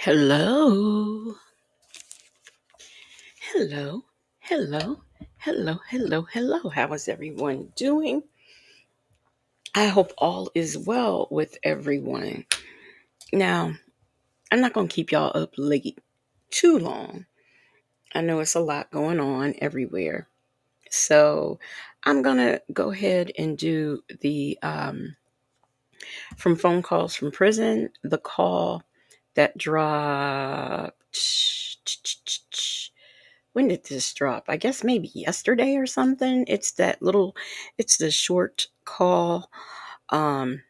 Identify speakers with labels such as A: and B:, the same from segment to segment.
A: Hello. Hello. Hello. Hello. Hello. Hello. How is everyone doing? I hope all is well with everyone. Now, I'm not going to keep y'all up late too long. I know it's a lot going on everywhere. So, I'm going to go ahead and do the from phone calls from prison, the call that dropped. When did this drop? I guess maybe yesterday or something. It's the short call. Um,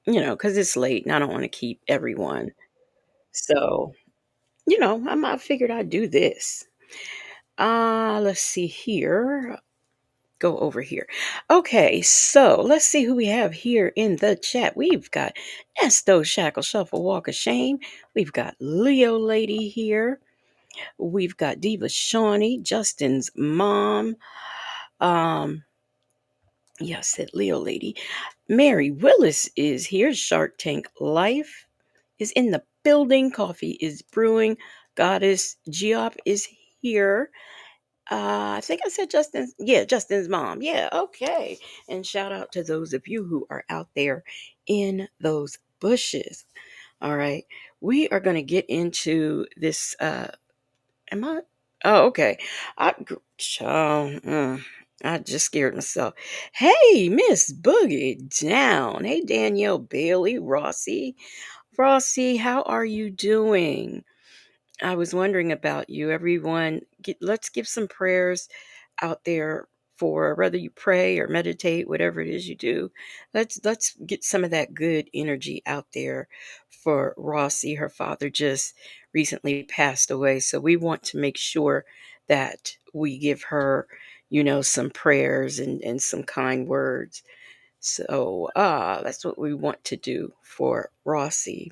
A: because it's late and I don't want to keep everyone. So, I figured I'd do this. Let's see here. Go over here. Okay, so let's see who we have here in the chat. We've got Nesto Shackle Shuffle Walk of Shame. We've got Leo Lady here. We've got Diva Shawnee, Justin's mom. Um, yeah, I said Leo Lady. Mary Willis is here. Shark Tank Life is in the building. Coffee is brewing. Goddess Geop is here. I think I said Justin's. Yeah, Justin's mom. Yeah, okay. And shout out to those of you who are out there in those bushes. All right. We are going to get into this. Am I? Oh, okay. I, I just scared myself. Hey, Miss Boogie Down. Hey, Danielle Bailey, Rossi. Rossi, how are you doing? I was wondering about you. Everyone, let's give some prayers out there for whether you pray or meditate, whatever it is you do. Let's get some of that good energy out there for Rossi. Her father just recently passed away, so we want to make sure that we give her, some prayers and some kind words. So that's what we want to do for Rossi.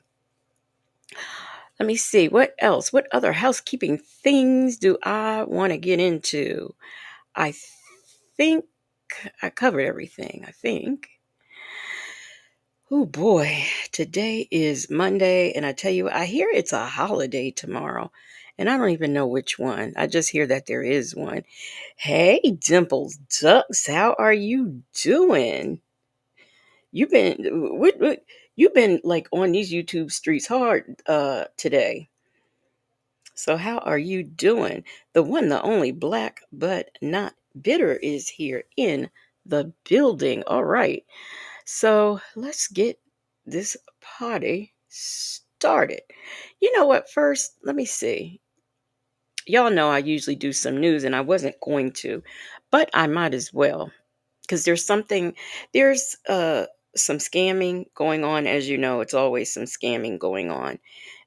A: Let me see. What else? What other housekeeping things do I want to get into? I think I covered everything. I think. Oh boy, today is Monday, and I tell you, I hear it's a holiday tomorrow, and I don't even know which one. I just hear that there is one. Hey, Dimples Ducks, how are you doing? You've been you've been like on these YouTube streets hard today. So, how are you doing? The one, the only black but not bitter is here in the building. All right. So, let's get this party started. You know what? First, let me see. Y'all know I usually do some news and I wasn't going to, but I might as well because there's some scamming going on. As you know, it's always some scamming going on.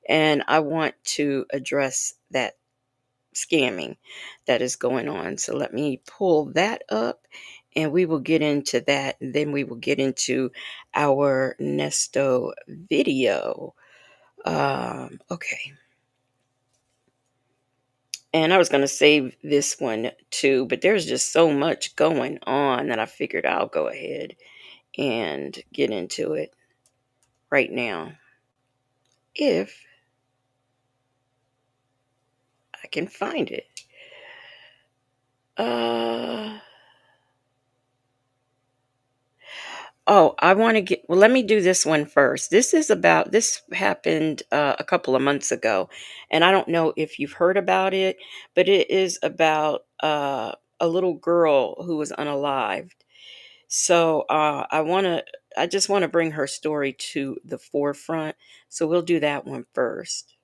A: And I want to address that scamming that is going on. So let me pull that up and we will get into that. And then we will get into our Nesto video. Okay. And I was going to save this one too, but there's just so much going on that I figured I'll go ahead and get into it right now. If I can find it. Uh, Oh, I want to get, well, let me do this one first. This happened a couple of months ago, and I don't know if you've heard about it, but it is about a little girl who was unalived. So I just want to bring her story to the forefront. So we'll do that one first.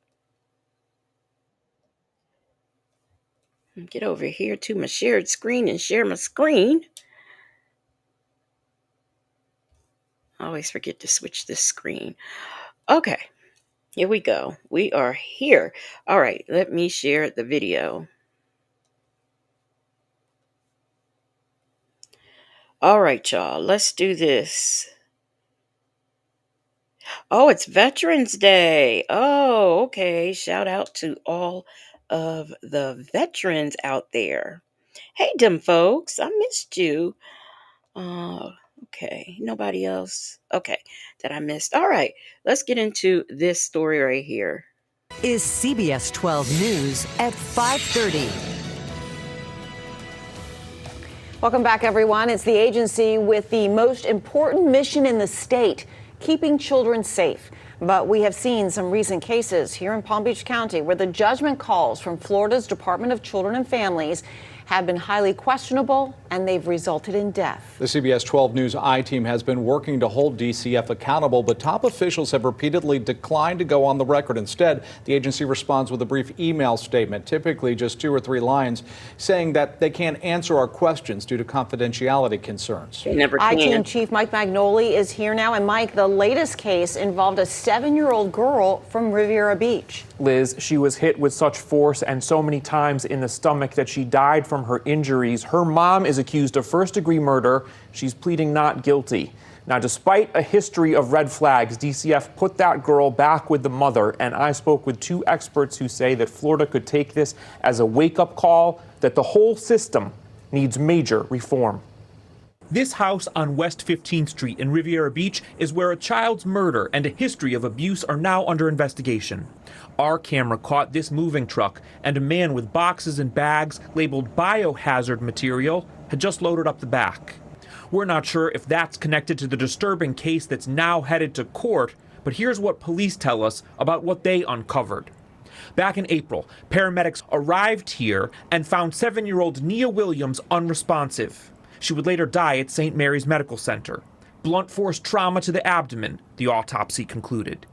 A: Get over here to my shared screen and share my screen. I always forget to switch this screen. Okay. Here we go. We are here. All right, let me share the video. All right, y'all, let's do this. Oh, it's Veterans Day. Oh, okay. Shout out to all of the veterans out there. Hey, them folks, I missed you. Uh, okay, nobody else. Okay, that I missed. All right, let's get into this story right here.
B: is CBS 12 News at 5:30.
C: Welcome back, everyone. It's the agency with the most important mission in the state, keeping children safe. But we have seen some recent cases here in Palm Beach County where the judgment calls from Florida's Department of Children and Families have been highly questionable, and they've resulted in death.
D: The CBS 12 News I-team has been working to hold DCF accountable, but top officials have repeatedly declined to go on the record. Instead, the agency responds with a brief email statement, typically just 2 or 3 lines, saying that they can't answer our questions due to confidentiality concerns.
C: I-team Chief Mike Magnoli is here now. And Mike, the latest case involved a 7-year-old girl from Riviera Beach.
E: Liz, she was hit with such force and so many times in the stomach that she died from her injuries. Her mom is accused of first-degree murder. She's pleading not guilty. Now, despite a history of red flags, DCF put that girl back with the mother, and I spoke with 2 experts who say that Florida could take this as a wake-up call, that the whole system needs major reform. This house on West 15th Street in Riviera Beach is where a child's murder and a history of abuse are now under investigation. Our camera caught this moving truck, and a man with boxes and bags labeled biohazard material had just loaded up the back. We're not sure if that's connected to the disturbing case that's now headed to court, but here's what police tell us about what they uncovered. Back in April, paramedics arrived here and found 7-year-old Nia Williams unresponsive. She would later die at St. Mary's Medical Center. Blunt force trauma to the abdomen, the autopsy concluded.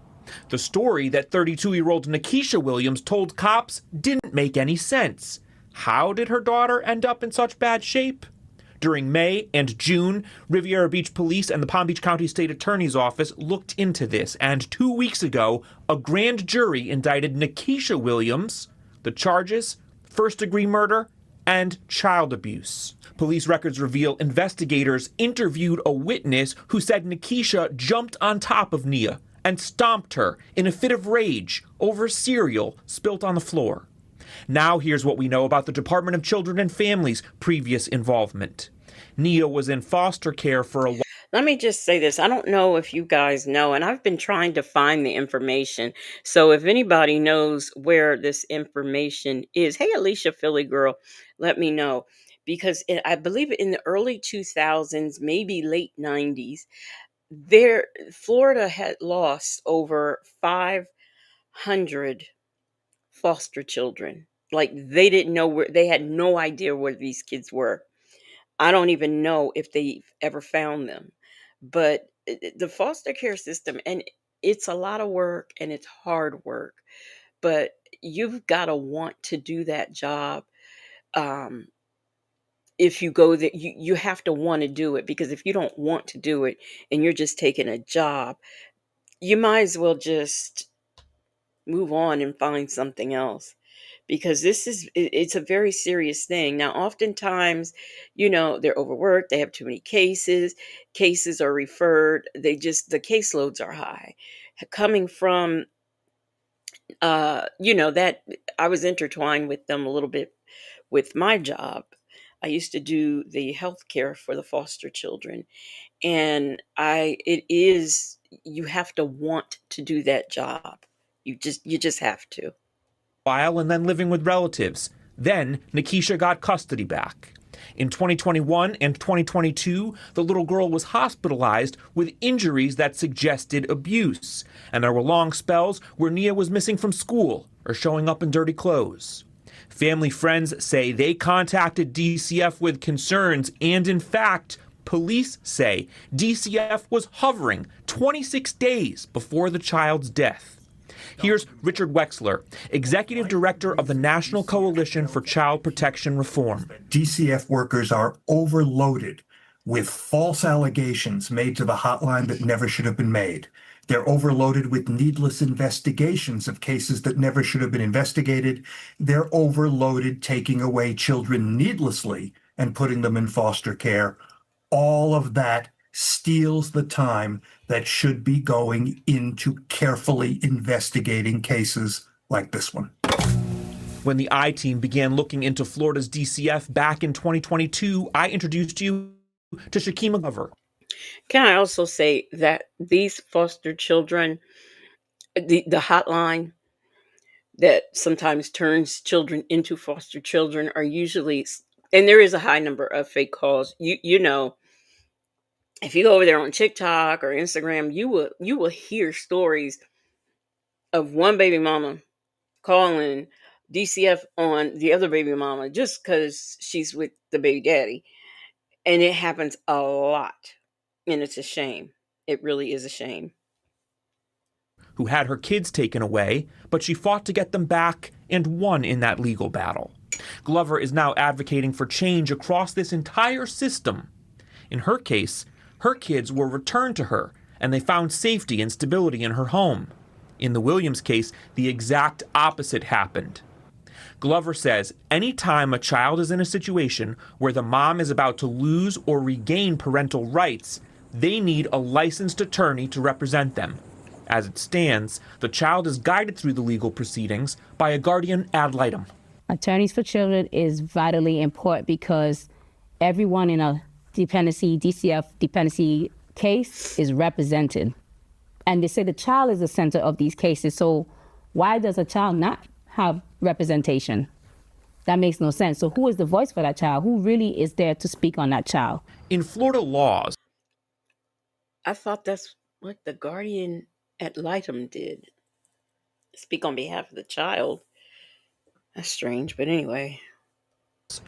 E: The story that 32-year-old Nikisha Williams told cops didn't make any sense. How did her daughter end up in such bad shape? During May and June, Riviera Beach Police and the Palm Beach County State Attorney's Office looked into this, and 2 weeks ago, a grand jury indicted Nikisha Williams. The charges: first-degree murder and child abuse. Police records reveal investigators interviewed a witness who said Nikisha jumped on top of Nia and stomped her in a fit of rage over cereal spilt on the floor. Now here's what we know about the Department of Children and Families' previous involvement. Nia was in foster care for a while.
A: Let me just say this. I don't know if you guys know, and I've been trying to find the information. So if anybody knows where this information is, hey, Alicia, Philly girl, let me know. Because I believe in the early 2000s, maybe late 90s, Florida had lost over 500 foster children. Like they didn't know where, they had no idea where these kids were. I don't even know if they ever found them. But the foster care system, and it's a lot of work and it's hard work, but you've got to want to do that job. Um, if you go there, you have to want to do it, because if you don't want to do it and you're just taking a job, you might as well just move on and find something else, because it's a very serious thing. Now, oftentimes, they're overworked, they have too many cases are referred, the caseloads are high. Coming from, that I was intertwined with them a little bit with my job. I used to do the health care for the foster children, and you have to want to do that job. You just have to.
E: While and then living with relatives. Then Nikisha got custody back. In 2021 and 2022, the little girl was hospitalized with injuries that suggested abuse, and there were long spells where Nia was missing from school or showing up in dirty clothes. Family friends say they contacted DCF with concerns, and in fact, police say DCF was hovering 26 days before the child's death. Here's Richard Wexler, Executive Director of the National Coalition for Child Protection Reform.
F: DCF workers are overloaded with false allegations made to the hotline that never should have been made. They're overloaded with needless investigations of cases that never should have been investigated. They're overloaded taking away children needlessly and putting them in foster care. All of that steals the time that should be going into carefully investigating cases like this one.
E: When the I-team began looking into Florida's DCF back in 2022, I introduced you to Shakima Glover.
A: Can I also say that these foster children, the hotline, that sometimes turns children into foster children are usually, and there is a high number of fake calls. You know, if you go over there on TikTok or Instagram, you will hear stories of one baby mama calling DCF on the other baby mama just because she's with the baby daddy. And it happens a lot. And it's a shame. It really is a shame.
E: Who had her kids taken away, but she fought to get them back and won in that legal battle. Glover is now advocating for change across this entire system. In her case, her kids were returned to her, and they found safety and stability in her home. In the Williams case, the exact opposite happened. Glover says anytime a child is in a situation where the mom is about to lose or regain parental rights, they need a licensed attorney to represent them. As it stands, the child is guided through the legal proceedings by a guardian ad litem.
G: Attorneys for children is vitally important because everyone in a DCF dependency case is represented. And they say the child is the center of these cases, so why does a child not have representation? That makes no sense. So who is the voice for that child? Who really is there to speak on that child?
E: In Florida laws,
A: I thought that's what the guardian ad litem did. Speak on behalf of the child. That's strange, but anyway.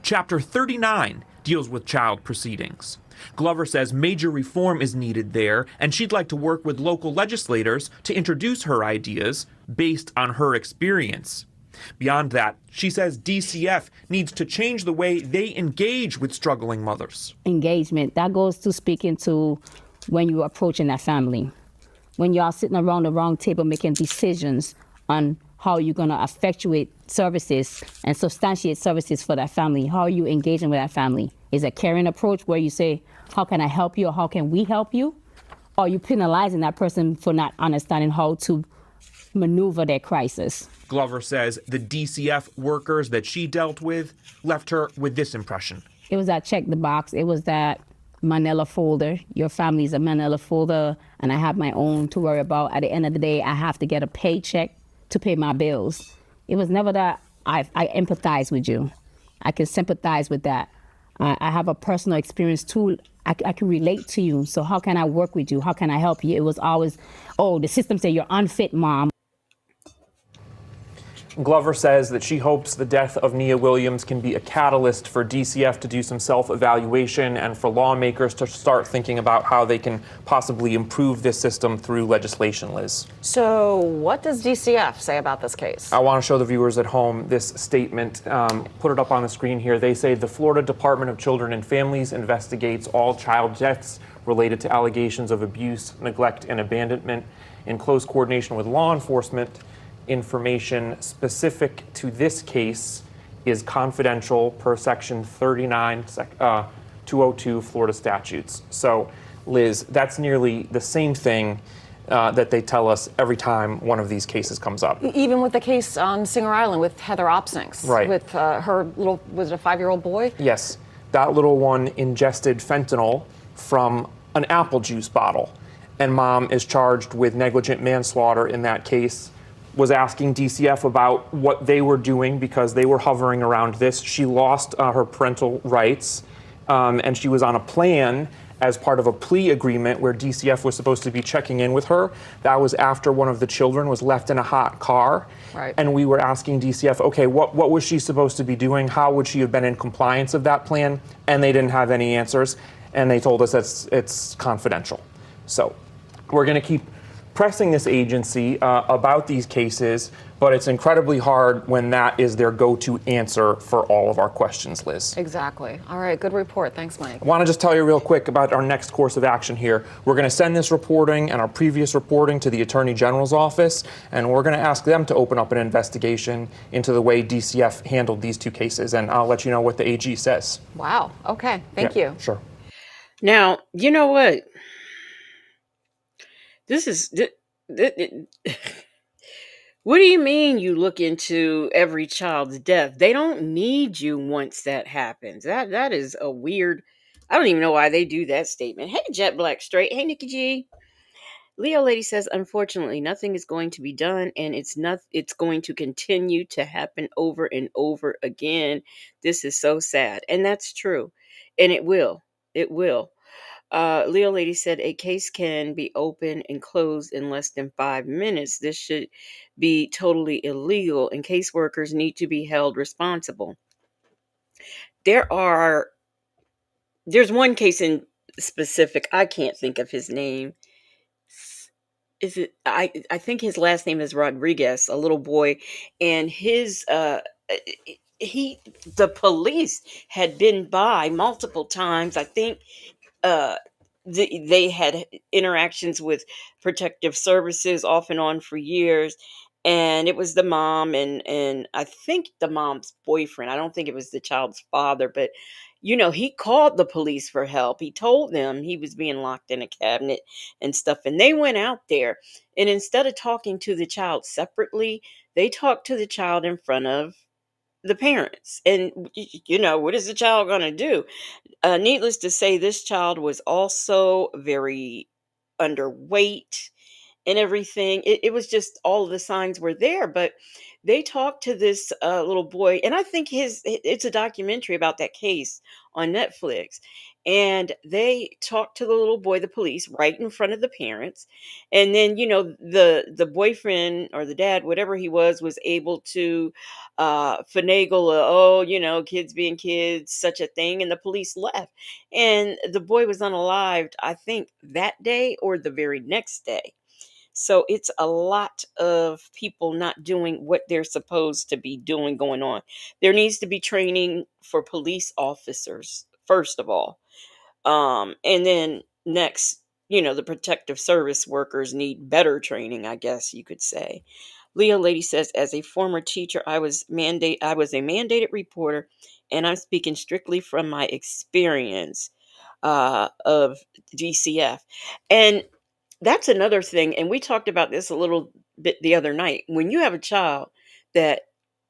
E: Chapter 39 deals with child proceedings. Glover says major reform is needed there, and she'd like to work with local legislators to introduce her ideas based on her experience. Beyond that, she says DCF needs to change the way they engage with struggling mothers.
G: Engagement, that goes to speaking to when you're approaching that family. When y'all sitting around the wrong table making decisions on how you're going to effectuate services and substantiate services for that family. How are you engaging with that family? Is a caring approach where you say, how can I help you or how can we help you? Or are you penalizing that person for not understanding how to maneuver their crisis?
E: Glover says the DCF workers that she dealt with left her with this impression.
G: It was that check the box. It was that manila folder. Your family's a manila folder, and I have my own to worry about. At the end of the day, I have to get a paycheck to pay my bills. It was never that I empathize with you. I can sympathize with that. I have a personal experience too. I can relate to you. So how can I work with you? How can I help you? It was always, oh, the system said you're unfit, mom.
E: Glover says that she hopes the death of Nia Williams can be a catalyst for DCF to do some self-evaluation and for lawmakers to start thinking about how they can possibly improve this system through legislation, Liz.
C: So what does DCF say about this case?
E: I want to show the viewers at home this statement. Put it up on the screen here. They say the Florida Department of Children and Families investigates all child deaths related to allegations of abuse, neglect, and abandonment in close coordination with law enforcement. Information specific to this case is confidential per section 202 Florida statutes. So, Liz, that's nearly the same thing that they tell us every time one of these cases comes up.
C: Even with the case on Singer Island with Heather Opsinks,
E: right?
C: With her little, was it a 5-year-old boy?
E: Yes, that little one ingested fentanyl from an apple juice bottle, and mom is charged with negligent manslaughter in that case. Was asking DCF about what they were doing because they were hovering around this. She lost her parental rights, and she was on a plan as part of a plea agreement where DCF was supposed to be checking in with her. That was after one of the children was left in a hot car.
C: Right.
E: And we were asking DCF, okay, what was she supposed to be doing? How would she have been in compliance of that plan? And they didn't have any answers. And they told us it's confidential. So we're going to keep pressing this agency about these cases, but it's incredibly hard when that is their go-to answer for all of our questions, Liz.
C: Exactly. All right, good report. Thanks, Mike.
E: I want to just tell you real quick about our next course of action here. We're going to send this reporting and our previous reporting to the Attorney General's office, and we're going to ask them to open up an investigation into the way DCF handled these two cases, and I'll let you know what the AG says.
C: Wow. Okay. Thank you.
E: Sure.
A: Now, you know what? This is what do you mean you look into every child's death? They don't need you once that happens. That is a weird. I don't even know why they do that statement. Hey, Jet Black Straight. Hey, Nikki G. Leo Lady says, unfortunately, nothing is going to be done, and it's going to continue to happen over and over again. This is so sad. And that's true. And it will. It will. Leo Lady said a case can be opened and closed in less than 5 minutes. This should be totally illegal, and caseworkers need to be held responsible. There are there's one case in specific. I can't think of his name. Is it I think his last name is Rodriguez, a little boy, and his he the police had been by multiple times. I think uh they had interactions with protective services off and on for years, and it was the mom and I think the mom's boyfriend. I don't think it was the child's father, but he called the police for help. He told them he was being locked in a cabinet and stuff, and they went out there, and instead of talking to the child separately, they talked to the child in front of the parents. And what is the child going to do? Needless to say, this child was also very underweight and everything. It was just all of the signs were there. But they talked to this little boy, and I think it's a documentary about that case on Netflix. And they talked to the little boy, the police, right in front of the parents. And then the boyfriend or the dad, whatever he was able to finagle kids being kids, such a thing, and the police left. And the boy was unalived, I think, that day or the very next day. So it's a lot of people not doing what they're supposed to be doing going on. There needs to be training for police officers, first of all. And then next, the protective service workers need better training, I guess you could say. Leo Lady says, as a former teacher, I was a mandated reporter, and I'm speaking strictly from my experience of DCF. And that's another thing, and we talked about this a little bit the other night. When you have a child that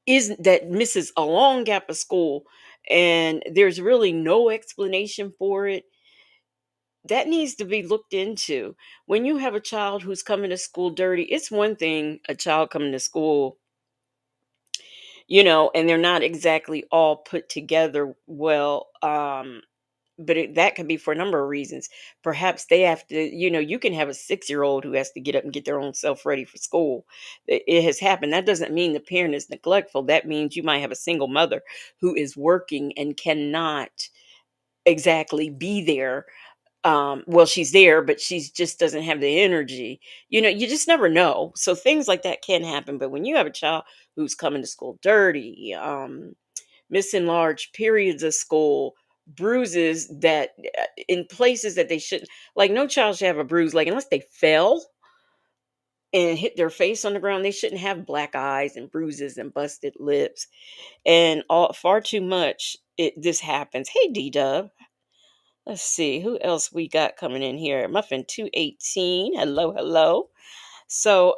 A: that misses a long gap of school and there's really no explanation for it, that needs to be looked into. When you have a child who's coming to school dirty, it's one thing a child coming to school, and they're not exactly all put together well. But that could be for a number of reasons. Perhaps they have to, you can have a 6-year-old who has to get up and get their own self ready for school. It has happened. That doesn't mean the parent is neglectful. That means you might have a single mother who is working and cannot exactly be there. Well, she's there, but she's just doesn't have the energy. You just never know. So things like that can happen. But when you have a child who's coming to school dirty, missing large periods of school, bruises that in places that they shouldn't, like no child should have a bruise, like unless they fell and hit their face on the ground, they shouldn't have black eyes and bruises and busted lips. And far too much this happens. Hey, D-Dub. Let's see who else we got coming in here. Muffin 218. Hello, hello. So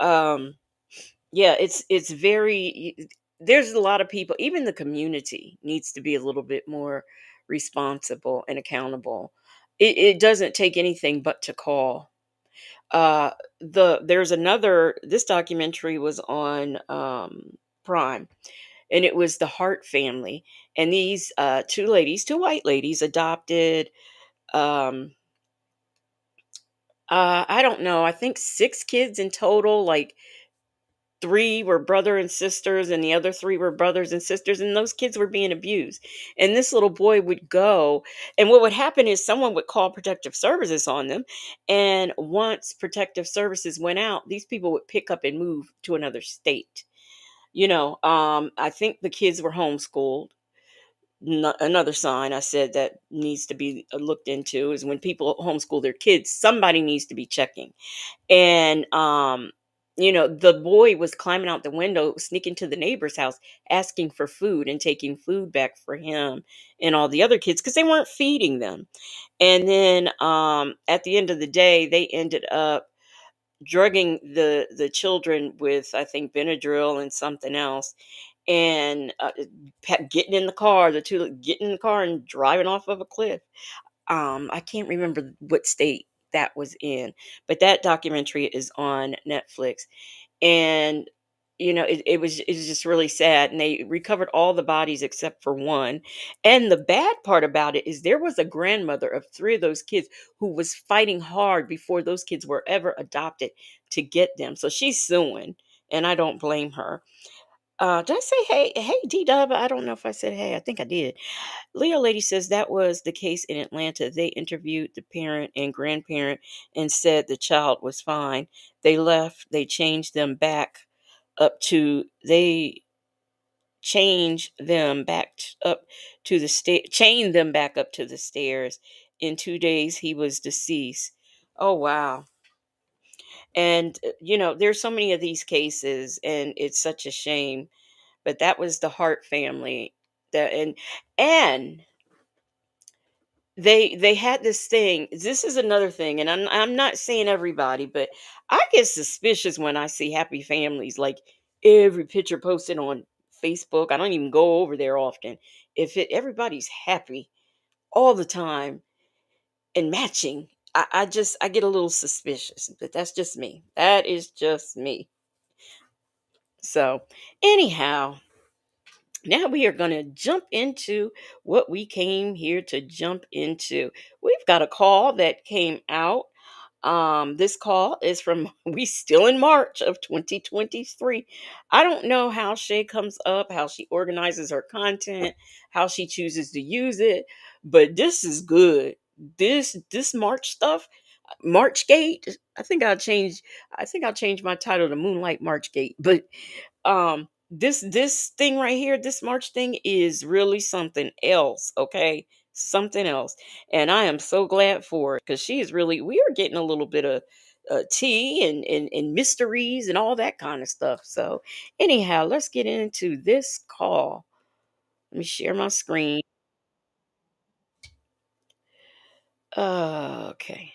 A: yeah, it's very there's a lot of people, even the community needs to be a little bit more responsible and accountable. It doesn't take anything but to call. There's another this documentary was on Prime, and it was the Hart family. And these two white ladies adopted um I don't know, I think 6 kids in total, like 3 were brother and sisters and the other 3 were brothers and sisters, and those kids were being abused. And this little boy would go, and what would happen is someone would call protective services on them, and once protective services went out, these people would pick up and move to another state. I think the kids were homeschooled. Another sign I said that needs to be looked into is when people homeschool their kids, somebody needs to be checking. And the boy was climbing out the window, sneaking to the neighbor's house, asking for food and taking food back for him and all the other kids because they weren't feeding them. And then at the end of the day, they ended up drugging the children with, I think, Benadryl and something else, and getting in the car, the two getting in the car and driving off of a cliff. I can't remember what state that was in. But that documentary is on Netflix. And it was just really sad, and they recovered all the bodies except for one. And the bad part about it is there was a grandmother of three of those kids who was fighting hard before those kids were ever adopted to get them, so she's suing, and I don't blame her. Did I say hey D-Dub? I don't know if I said hey. I think I did. Leo Lady says that was the case in Atlanta. They interviewed the parent and grandparent and said the child was fine. They left. They changed them back up to the chained them back up to the stairs. In 2 days, he was deceased. Oh wow! And there's so many of these cases, and it's such a shame. But that was the Hart family. That and they had this thing. This is another thing, and I'm not saying everybody, but I get suspicious when I see happy families, like every picture posted on Facebook. I don't even go over there often. If everybody's happy all the time and matching, I get a little suspicious. But that's just me. That is just me. So anyhow, now we are going to jump into what we came here to jump into. We've got a call that came out. This call is from we still in March of 2023. I don't know how Shay comes up, how she organizes her content, how she chooses to use it, but this is good. This March stuff, March Gate. I think I'll change my title to Moonlight March Gate. But this thing right here, this March thing is really something else, okay? Something else. And I am so glad for it, because we are getting a little bit of tea and mysteries and all that kind of stuff. So anyhow, let's get into this call. Let me share my screen. Okay.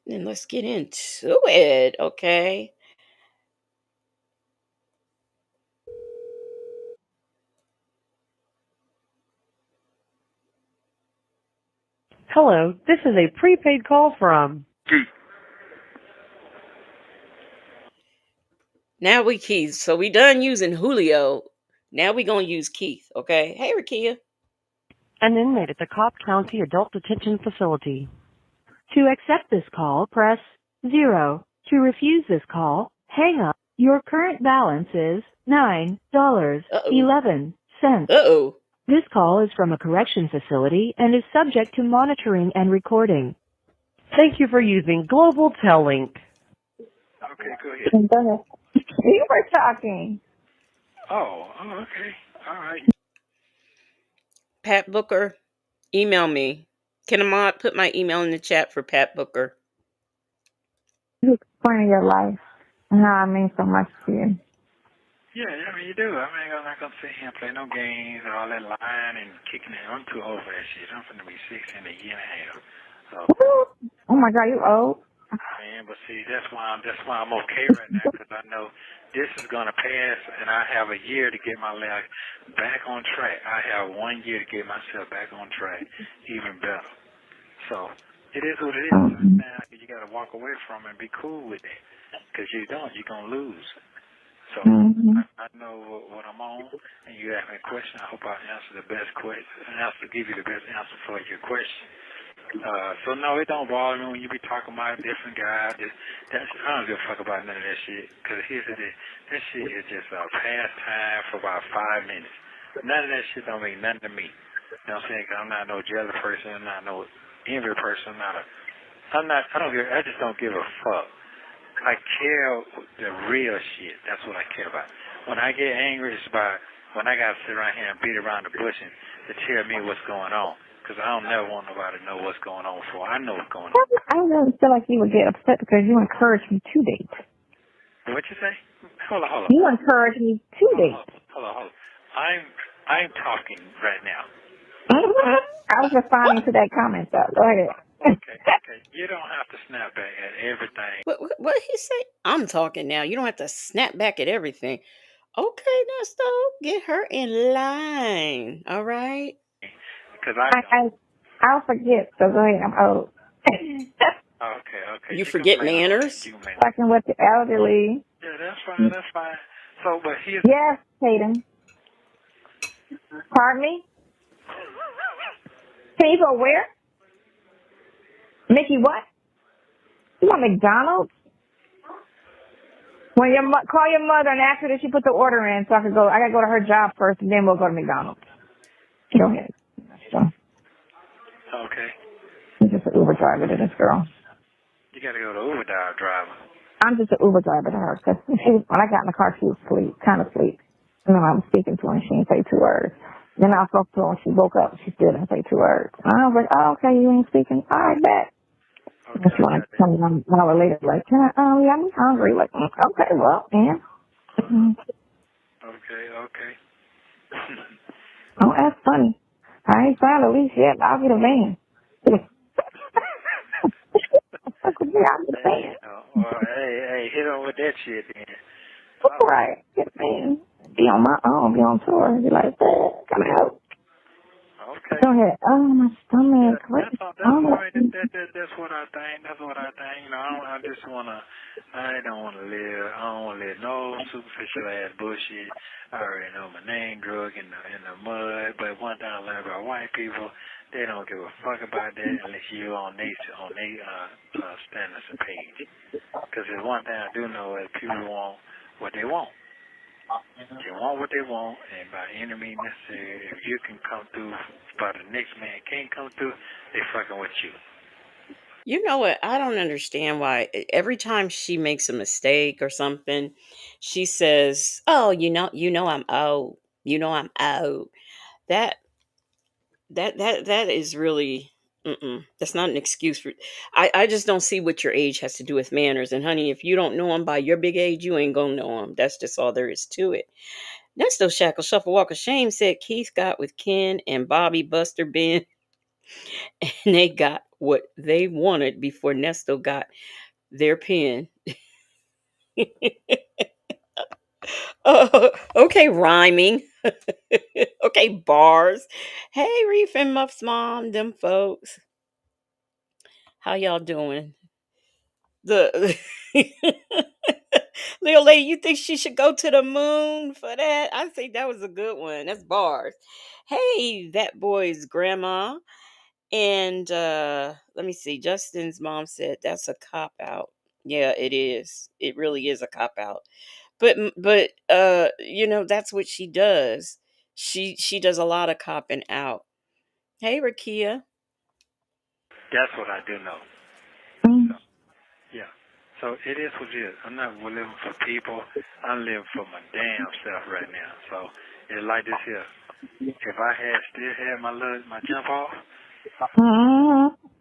A: Then let's get into it, okay?
H: Hello, this is a prepaid call from.
A: Now we Keith. So we done using Julio. Now we gonna use Keith, okay? Hey Rakia.
H: An inmate at the Cobb County Adult Detention Facility. To accept this call, press 0. To refuse this call, hang up. Your current balance is $9.11.
A: Uh-oh.
H: This call is from a correction facility and is subject to monitoring and recording. Thank you for using Global Tellink.
I: Okay, go ahead.
J: Go ahead. We were talking.
I: Oh, okay. All right.
A: Pat Booker, email me. Can Ahmad put my email in the chat for Pat Booker?
J: You explain your life and how it means so much to you.
I: Yeah, I mean, you do. I mean, I'm not going to sit here and play no games and all that lying and kicking it. I'm too old for that shit. I'm finna be 6 in a year and a half. So,
J: oh my God, you old.
I: man, but see, that's why I'm okay right now, because I know this is going to pass, and I have a year to get my life back on track. I have 1 year to get myself back on track, even better. So, it is what it is. Now, you got to walk away from it and be cool with it, because you don't, you're going to lose. So, I know what I'm on, and you ask me a question. I hope I answer the best question, give you the best answer for your question. So no, it don't bother me when you be talking about a different guy. I don't give a fuck about none of that shit. Because here's the thing, that shit is just a pastime for about 5 minutes. None of that shit don't mean nothing to me. You know what I'm saying? Cause I'm not no jealous person. I'm not no envy person. I just don't give a fuck. I care the real shit. That's what I care about. When I get angry, it's about when I got to sit around here and beat around the bush and to tell me what's going on. Because I don't never want nobody to know what's going on before I know what's going on.
J: I really feel like you would get upset because you encouraged me to date.
I: What you say? Hold on.
J: You encouraged me to date.
I: Hold on. I'm talking right now.
J: I was responding to that comment, though. Go ahead.
I: Okay. You don't have to snap back at everything.
A: What he say? I'm talking now. You don't have to snap back at everything. Okay, Nesto, get her in line. All right.
I: Because
J: I'll forget, so go ahead. I'm old.
I: Okay.
A: You
I: You can
A: forget
I: blame it on me.
A: manners?
I: You can blame it.
J: Fucking with the elderly.
I: Yeah, that's fine. That's fine. So, but here's
J: Yes, Tatum. Pardon me? Can you go where? Nikki, what? You want McDonald's? When call your mother and ask her that she put the order in so I can go. I gotta go to her job first and then we'll go to McDonald's. Go ahead. So,
I: okay.
J: I'm just an Uber driver to this girl.
I: You got to go to Uber driver.
J: I'm just an Uber driver to her because when I got in the car, she was asleep, kind of asleep. And then I was speaking to her and she didn't say 2 words. Then I spoke to her and she woke up and she still didn't say 2 words. And I was like, oh, okay, you ain't speaking. All right, bet. And
I: Okay,
J: she wanted to come an hour later, like, can I, yeah, I'm hungry. Like, okay, well, yeah.
I: Okay.
J: Oh, that's funny. I ain't found a lease yet, but I'll get a van. I'll get a van.
I: Hey, hit on with that shit then.
J: All right, get a van. Be on my own, be on tour. Be like, come out.
I: Okay.
J: Go ahead. Oh, my stomach.
I: That's all right. That's what I think. That's what I think. You know, I just wanna. I don't want to live. I don't want to live no superficial ass bullshit. I already know my name drug in the mud. But one thing I learned about white people, they don't give a fuck about that unless you on they standards and page. Because there's one thing I do know is people want what they want. They want what they want, and by any means necessary, if you can come through, but the next man can't come through, they fucking with you.
A: You know what? I don't understand why every time she makes a mistake or something, she says, "Oh, I'm out. I'm out." That that is really that's not an excuse for. I just don't see what your age has to do with manners. And honey, if you don't know them by your big age, you ain't gonna know them. That's just all there is to it. Nesto Shackle Shuffle Walk of Shame said Keith got with Ken and Bobby Buster Ben, and they got what they wanted before Nesto got their pen. Okay, rhyming. Okay, bars. Hey, Reef and Muff's mom, them folks. How y'all doing? The little lady, you think she should go to the moon for that? I think that was a good one. That's bars. Hey, that boy's grandma. And let me see. Justin's mom said that's a cop out. Yeah, it is. It really is a cop out. But that's what she does. She does a lot of copping out. Hey, Rakia.
I: That's what I do know. So, yeah. So it is what it is. I'm not living for people. I'm living for my damn self right now. So it's like this here. If I still had my jump off,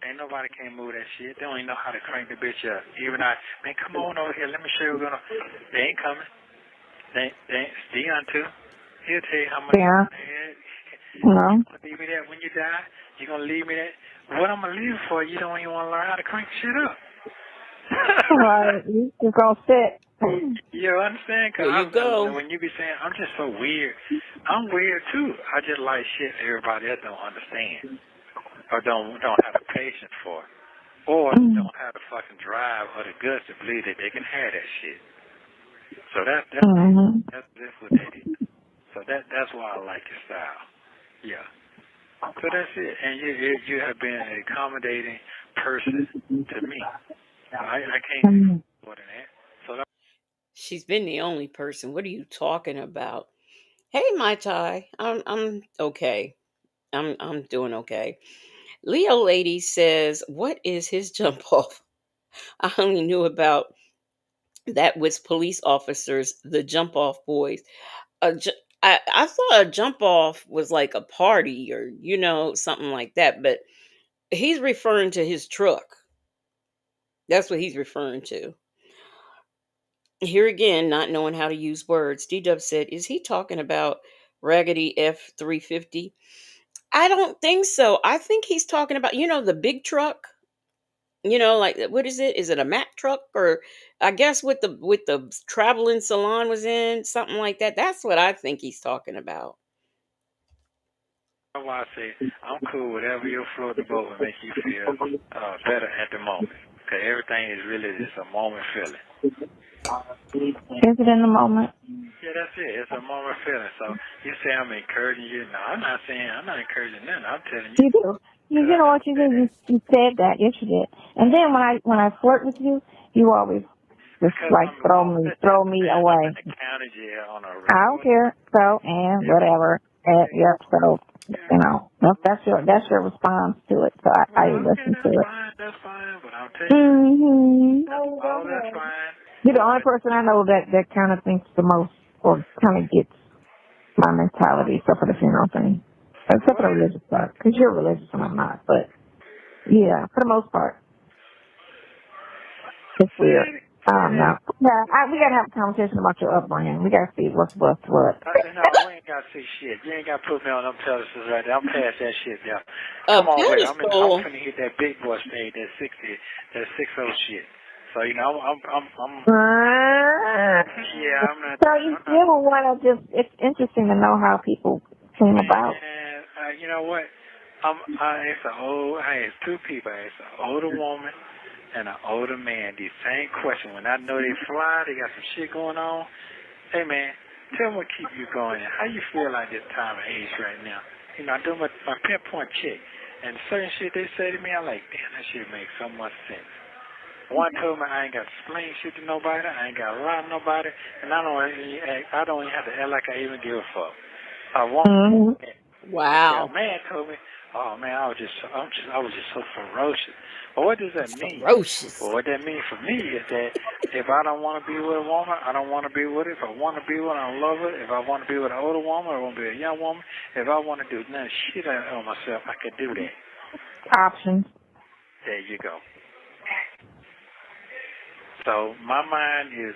I: ain't nobody can move that shit. They don't even know how to crank the bitch up. Even man, come on over here. Let me show you. They ain't coming. They ain't. Dion too. He'll tell you how much.
J: Yeah.
I: You gonna leave me that when you die? You gonna leave me that? What I'm gonna leave for? You don't even want to learn how to crank shit up.
J: Right. You just gonna sit.
I: You understand?
A: There you go.
I: When you be saying, I'm just so weird. I'm weird too. I just like shit everybody else don't understand. Or don't have the patience for. Or don't have the fucking drive or the guts to believe that they can have that shit. So that's what that is. So that's why I like your style. Yeah. So that's it. And you have been an accommodating person to me. I can't do more than that. So
A: She's been the only person. What are you talking about? Hey, Mai Tai. I'm okay. I'm doing okay. Leo Lady says, "What is his jump off?" I only knew about that with police officers, the jump off boys. I thought a jump off was like a party or something like that, but he's referring to his truck. That's what he's referring to. Here again, not knowing how to use words. D-Dub said, "Is he talking about Raggedy F-350?" I don't think so. I think he's talking about, the big truck. Like what is it? Is it a Mack truck or I guess with the traveling salon was in something like that. That's what I think he's talking about.
I: That's why I say I'm cool. Whatever your float the boat will make you feel better at the moment. Because everything is really just a moment feeling.
J: Is it in the moment?
I: Yeah, that's it. It's a moment feeling. So you say I'm encouraging you. No, I'm not saying I'm not encouraging nothing. I'm telling you.
J: You do. You know what you did? You said that. Yes, you did. And then when I flirt with you, you always just
I: Because
J: like
I: I'm
J: throw
I: lost at
J: me
I: that man up
J: away.
I: in the county jail on a
J: I don't
I: recording.
J: care. So and whatever. Yep. So you know that's your response to it. So I
I: Well, okay,
J: listen to it.
I: that's fine. But I'm telling you, that's fine.
J: You're the only person I know that kind of thinks the most or kind of gets my mentality, except for the funeral thing, except for the religious part, because you're religious and I'm not. But yeah, for the most part, it's weird. No. Yeah, we gotta have a conversation about your upbringing. We gotta see what's what.
I: I said, no, we ain't got to see shit. You ain't got to put me on them pedestals right there. I'm past that shit, yeah.
A: A
I: Come on with it. I'm
A: pedestal.
I: finna hit that big boy stage, that 60, that 60 shit. So, you know, I'm yeah, I'm not.
J: So you ever want to it's interesting to know how people came about.
I: Man, you know what? I asked two people. I asked an older woman and an older man the same question. When I know they fly, they got some shit going on. Hey, man, tell me what keep you going and how you feel like this time of age right now. You know, I do my pinpoint check. And certain shit they say to me, I'm like, damn, that shit makes so much sense. One told me I ain't got to explain shit to nobody. I ain't got to lie to nobody. And I don't even have to act like I even give a fuck. A woman,
A: Wow.
I: a man told me, oh, man, I was just so ferocious. Well, what does that mean?
A: Ferocious.
I: Well, what that means for me is that if I don't want to be with a woman, I don't want to be with her. If I want to be with her, I love her. If I want to be with an older woman, I want to be with a young woman. If I want to do nothing shit on myself, I can do that.
J: Options.
I: There you go. So my mind is,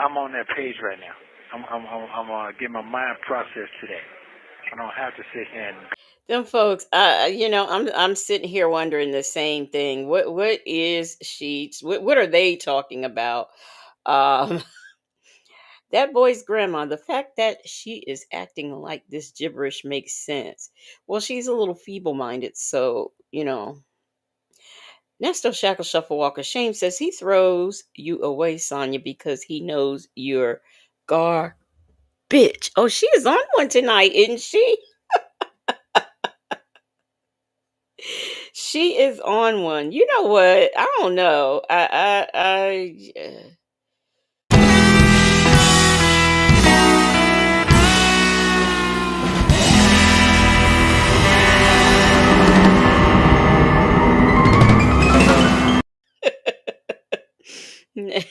I: I'm on that page right now. I'm gonna get my mind processed to that. I don't have to sit here and.
A: Them folks, I'm sitting here wondering the same thing. What is sheets? What are they talking about? Um, that boy's grandma. The fact that she is acting like this gibberish makes sense. Well, she's a little feeble-minded, so Nesto Shackle Shuffle Walker Shame says he throws you away, Sonya, because he knows you're garbage. Oh, she is on one tonight, isn't she? She is on one. You know what? I don't know.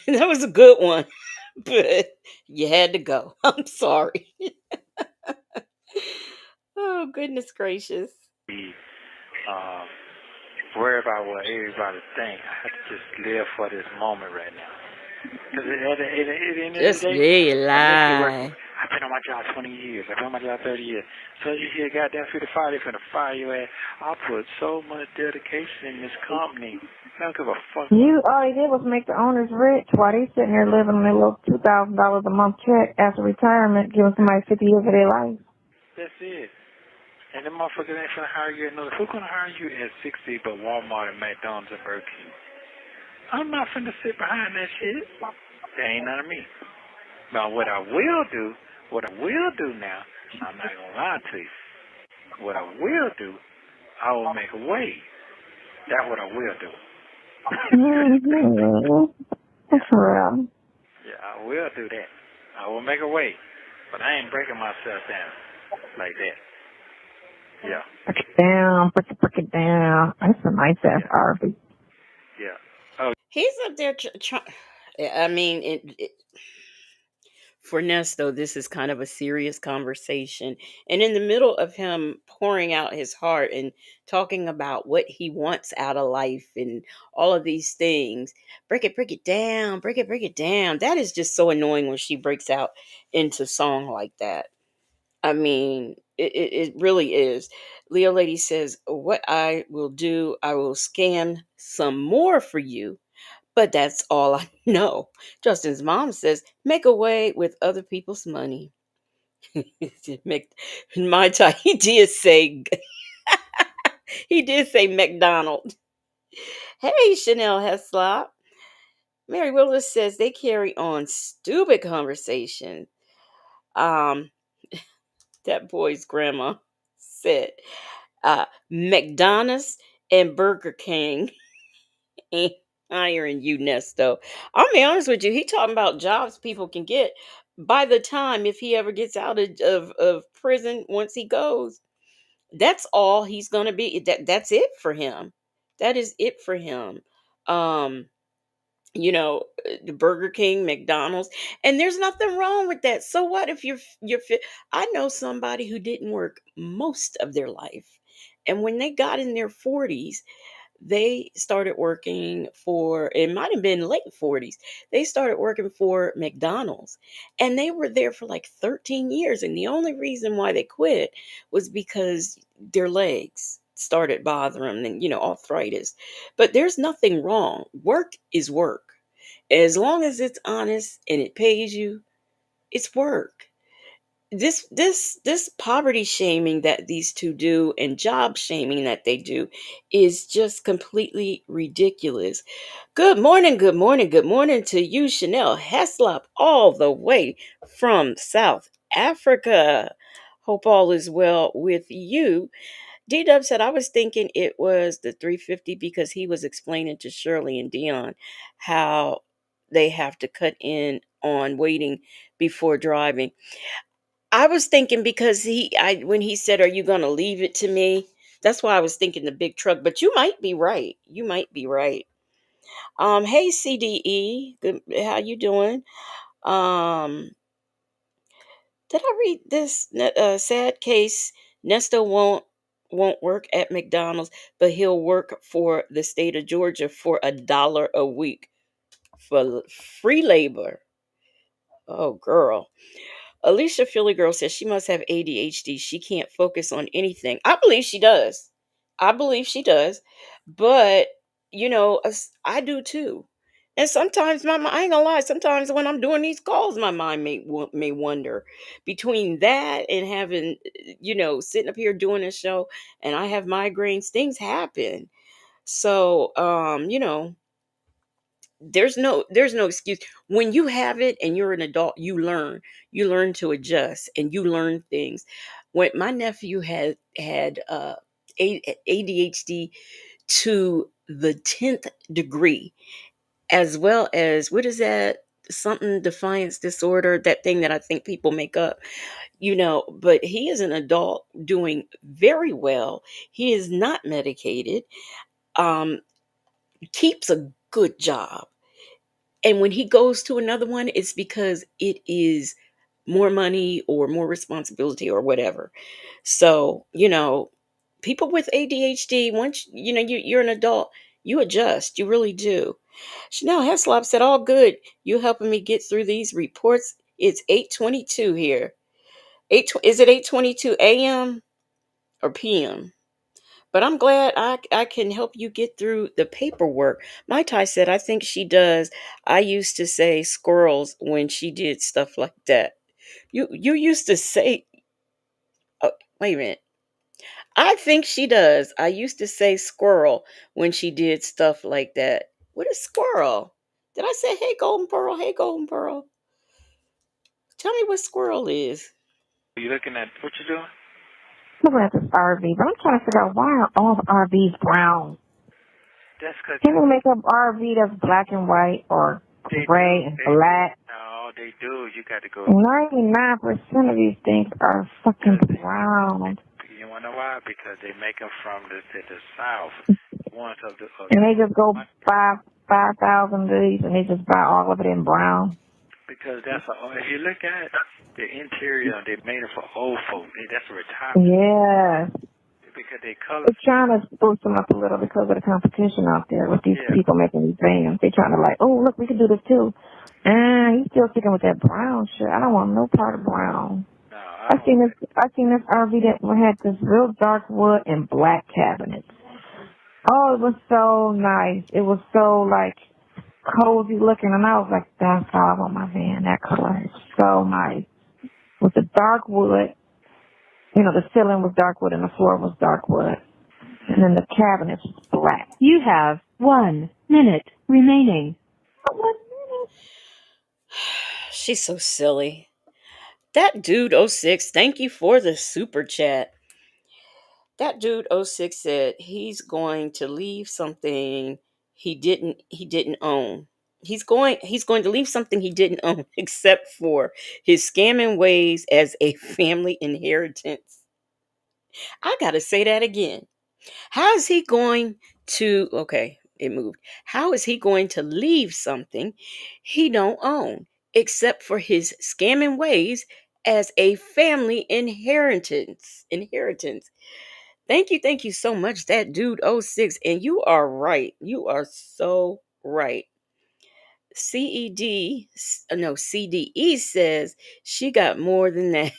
A: That was a good one, but you had to go. I'm sorry. Oh, goodness gracious.
I: Be worry about what everybody think. I have to just live for this moment right now. Because at the end of the
A: Just
I: day,
A: live your
I: I make it work.
A: life.
I: I've been on my job 20 years. I've been on my job 30 years. So you hear goddamn 55, they're finna fire you ass. I put so much dedication in this company. I don't give a fuck.
J: You all you did was make the owners rich while they sitting there living on their little $2,000 a month check after retirement, giving somebody 50 years of their life.
I: That's it. And the motherfuckers ain't finna hire you at another. Who's gonna hire you at 60 but Walmart and McDonald's and Burger King? I'm not finna sit behind that shit. That ain't none of me. Now, what I will do now, I'm not gonna lie to you. What I will do, I will make a way. That's what I will do.
J: That's real.
I: Yeah, I will do that. I will make a way. But I ain't breaking myself down like that. Yeah.
J: Break it down, break it down. That's a nice ass Arby.
I: Yeah. Oh,
A: He's up there trying. I mean, for Nesto, this is kind of a serious conversation. And in the middle of him pouring out his heart and talking about what he wants out of life and all of these things, break it down, break it down. That is just so annoying when she breaks out into song like that. I mean, it really is. Leo Lady says, what I will do, I will scan some more for you, but that's all I know. Justin's mom says, make away with other people's money. Mc- My time, he did say McDonald. Hey, Chanel Heslop. Mary Willis says they carry on stupid conversation. Um, that boy's grandma said, McDonald's and Burger King ain't hiring you, Nesto. I'll be honest with you. He talking about jobs people can get by the time if he ever gets out of prison once he goes. That's all he's gonna be. That's it for him. That is it for him. Um, the Burger King, McDonald's, and there's nothing wrong with that. So what if you're fit? I know somebody who didn't work most of their life, and when they got in their 40s, they started working for, it might have been late 40s, they started working for McDonald's, and they were there for like 13 years, and the only reason why they quit was because their legs started bothering them, and arthritis. But there's nothing wrong. Work is work. As long as it's honest and it pays you, it's work. This poverty shaming that these two do and job shaming that they do is just completely ridiculous. Good morning, good morning, good morning to you, Chanel Heslop, all the way from South Africa. Hope all is well with you. D Dub said, I was thinking it was the 350 because he was explaining to Shirley and Dion how they have to cut in on waiting before driving. I was thinking because when he said, "Are you going to leave it to me?" That's why I was thinking the big truck. But you might be right. You might be right. Hey CDE, good. How you doing? Um, did I read this sad case? Nesto won't work at McDonald's, but he'll work for the state of Georgia for $1 a week for free labor. Oh, girl. Alicia Philly Girl says she must have ADHD. She can't focus on anything. I believe she does. I believe she does. But, I do too. And sometimes I ain't gonna lie, sometimes when I'm doing these calls, my mind may wander. Between that and having, sitting up here doing a show and I have migraines, things happen. So, there's no excuse when you have it and you're an adult. You learn to adjust and you learn things. When my nephew had ADHD to the 10th degree, as well as, what is that, something defiance disorder, that thing that I think people make up, but he is an adult doing very well. He is not medicated, um keeps a good job. And when he goes to another one, it's because it is more money or more responsibility or whatever. So, people with ADHD, once you're an adult, you adjust. You really do. Chanel Heslop said, "All good. You helping me get through these reports." It's 8:22 here. Is it 8:22 a.m. or p.m.? But I'm glad I can help you get through the paperwork. My Ty said, I think she does. I used to say squirrels when she did stuff like that. You used to say, oh, wait a minute. I think she does. I used to say squirrel when she did stuff like that. What is squirrel? Did I say, hey, golden pearl? Hey, golden pearl. Tell me what squirrel is.
I: Are you looking at what you doing?
J: Looking at this RV, but I'm trying to figure out why are all the RVs brown?
I: That's because
J: Can we make up RV that's black and white or
I: they
J: gray
I: do.
J: and
I: They do.
J: black?
I: No, they do. You got to go.
J: 99% of these things are fucking brown.
I: You want to know why? Because they make them from the South. Ones of the.
J: And they just go buy 5,000 of these and they just buy all of it in brown.
I: Because if you look at the interior, they made it for old folk. That's a retirement.
J: Yeah.
I: Because they color.
J: They're trying to boost them up a little because of the competition out there with these people making these vans. They're trying to oh, look, we can do this too. And he's still sticking with that brown shit. I don't want no part of brown.
I: No,
J: I seen this RV that had this real dark wood and black cabinets. Oh, it was so nice. It was so cozy looking, and I was like, that's all I want my van. That color is so nice. with the dark wood. You know, the ceiling was dark wood and the floor was dark wood. And then the cabinets was black.
H: You have 1 minute remaining.
A: She's so silly. That dude oh 06, thank you for the super chat. That dude oh 06 said he's going to leave something he didn't own. He's going to leave something he didn't own except for his scamming ways as a family inheritance. I got to say that again. How is he going to okay, it moved. How is he going to leave something he don't own except for his scamming ways as a family inheritance. Thank you so much, that dude oh 06. And you are right. You are so right. CDE says she got more than that.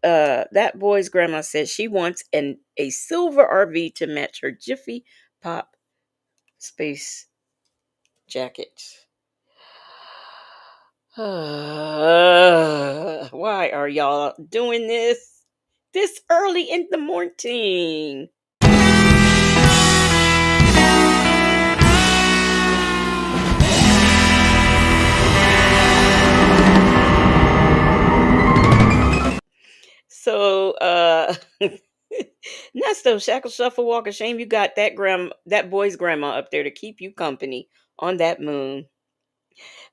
A: That boy's grandma said she wants a silver RV to match her Jiffy Pop space jacket. Why are y'all doing this early in the morning? So, Nesto, Shackle Shuffle Walk of Shame, you got that boy's grandma up there to keep you company on that moon.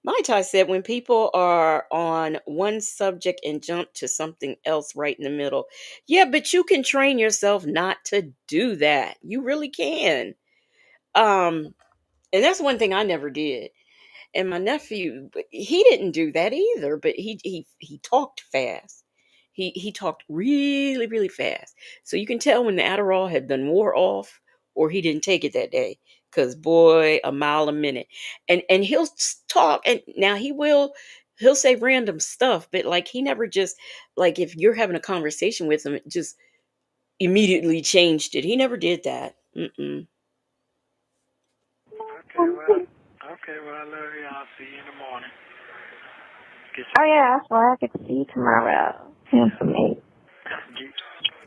A: Mai Tai said when people are on one subject and jump to something else right in the middle. Yeah, but you can train yourself not to do that. You really can. Um, and that's one thing I never did. And my nephew, he didn't do that either, but he talked fast. He talked really, really fast. So you can tell when the Adderall had done wore off or he didn't take it that day. Cause boy, a mile a minute. And he'll talk and now he'll say random stuff, but like he never just like if you're having a conversation with him, it just immediately changed it. He never did that. Mm-mm.
I: Okay, well, I love you. I'll see you in the morning.
J: Oh yeah, that's why I get to see you tomorrow. Handsome mate.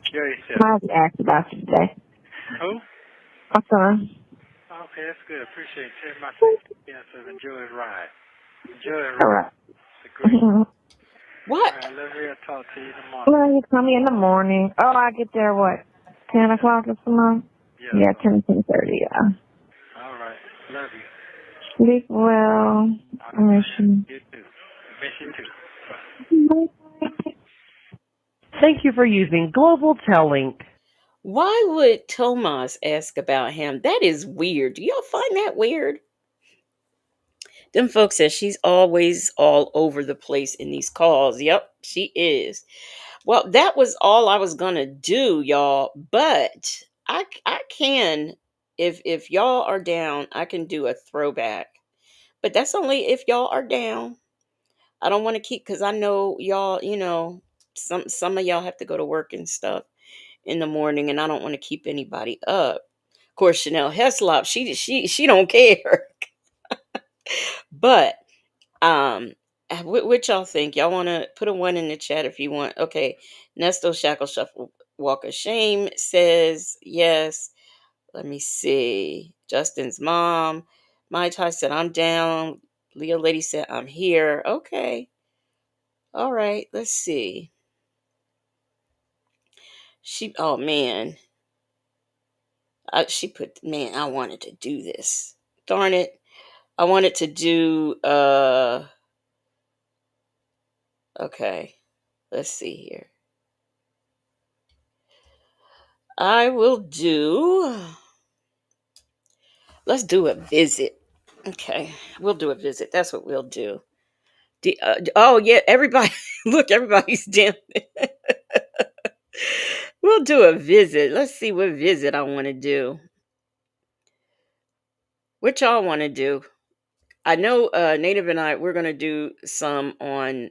I: Enjoy yourself.
J: I asked about you today.
I: Who?
J: My son.
I: Okay, that's good. Appreciate it. Tell my son, yes, enjoy his ride. Enjoy his
J: All
I: ride.
J: right.
I: It's a great.
A: What?
I: All right, I love you. I'll talk to you in the morning.
J: Well, you call me in the morning. Oh, I get there, what, 10 o'clock or something?
I: Yeah.
J: Yeah, 10:30, yeah.
I: All right. Love you.
J: Sleep well. I miss you.
I: You too. Miss you too.
H: Thank you for using Global Tellink.
A: Why would Tomas ask about him? That is weird. Do y'all find that weird? Them folks says she's always all over the place in these calls. Yep, she is. Well, that was all I was gonna do, y'all. But I can, if y'all are down, I can do a throwback. But that's only if y'all are down. I don't want to keep because I know y'all. Some of y'all have to go to work and stuff in the morning, and I don't want to keep anybody up. Of course, Chanel Heslop, she don't care. But what y'all think? Y'all want to put a one in the chat if you want. Okay, Nesto Shackle Shuffle Walk of Shame says yes. Let me see. Justin's mom. Mai Tai said I'm down. Leo Lady said I'm here. Okay. All right. Let's see. Oh man. She put man. I wanted to do this. Darn it. I wanted to do. Okay. Let's see here. I will do. Let's do a visit. Okay, we'll do a visit. That's what we'll do. Oh yeah, everybody, look, everybody's down. We'll do a visit. Let's see what visit I want to do. What y'all want to do? I know Native and I we're gonna do some on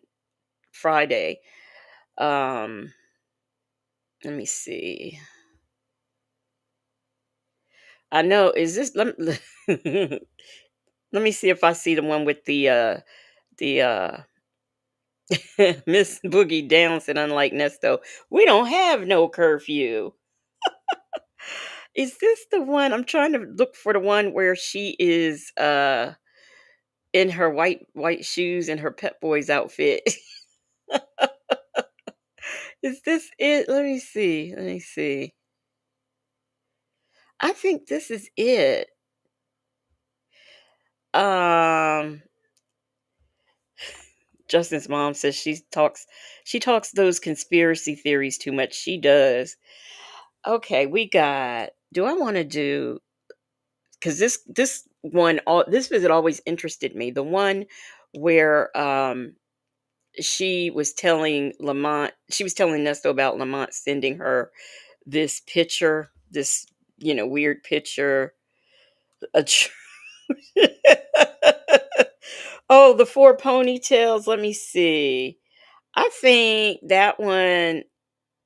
A: Friday. Um, let me see. I know is this let me see if I see the one with the Miss Boogie Down said, unlike Nesto, we don't have no curfew. Is this the one? I'm trying to look for the one where she is in her white shoes and her Pep Boys outfit. Is this it? Let me see. Let me see. I think this is it. Um Justin's mom says she talks those conspiracy theories too much. She does. Okay, we got, do I want to do, cuz this one, all this visit always interested me. The one where she was telling Nesto about Lamont sending her this picture, this weird picture, a tr- oh, the four ponytails. Let me see. I think that one,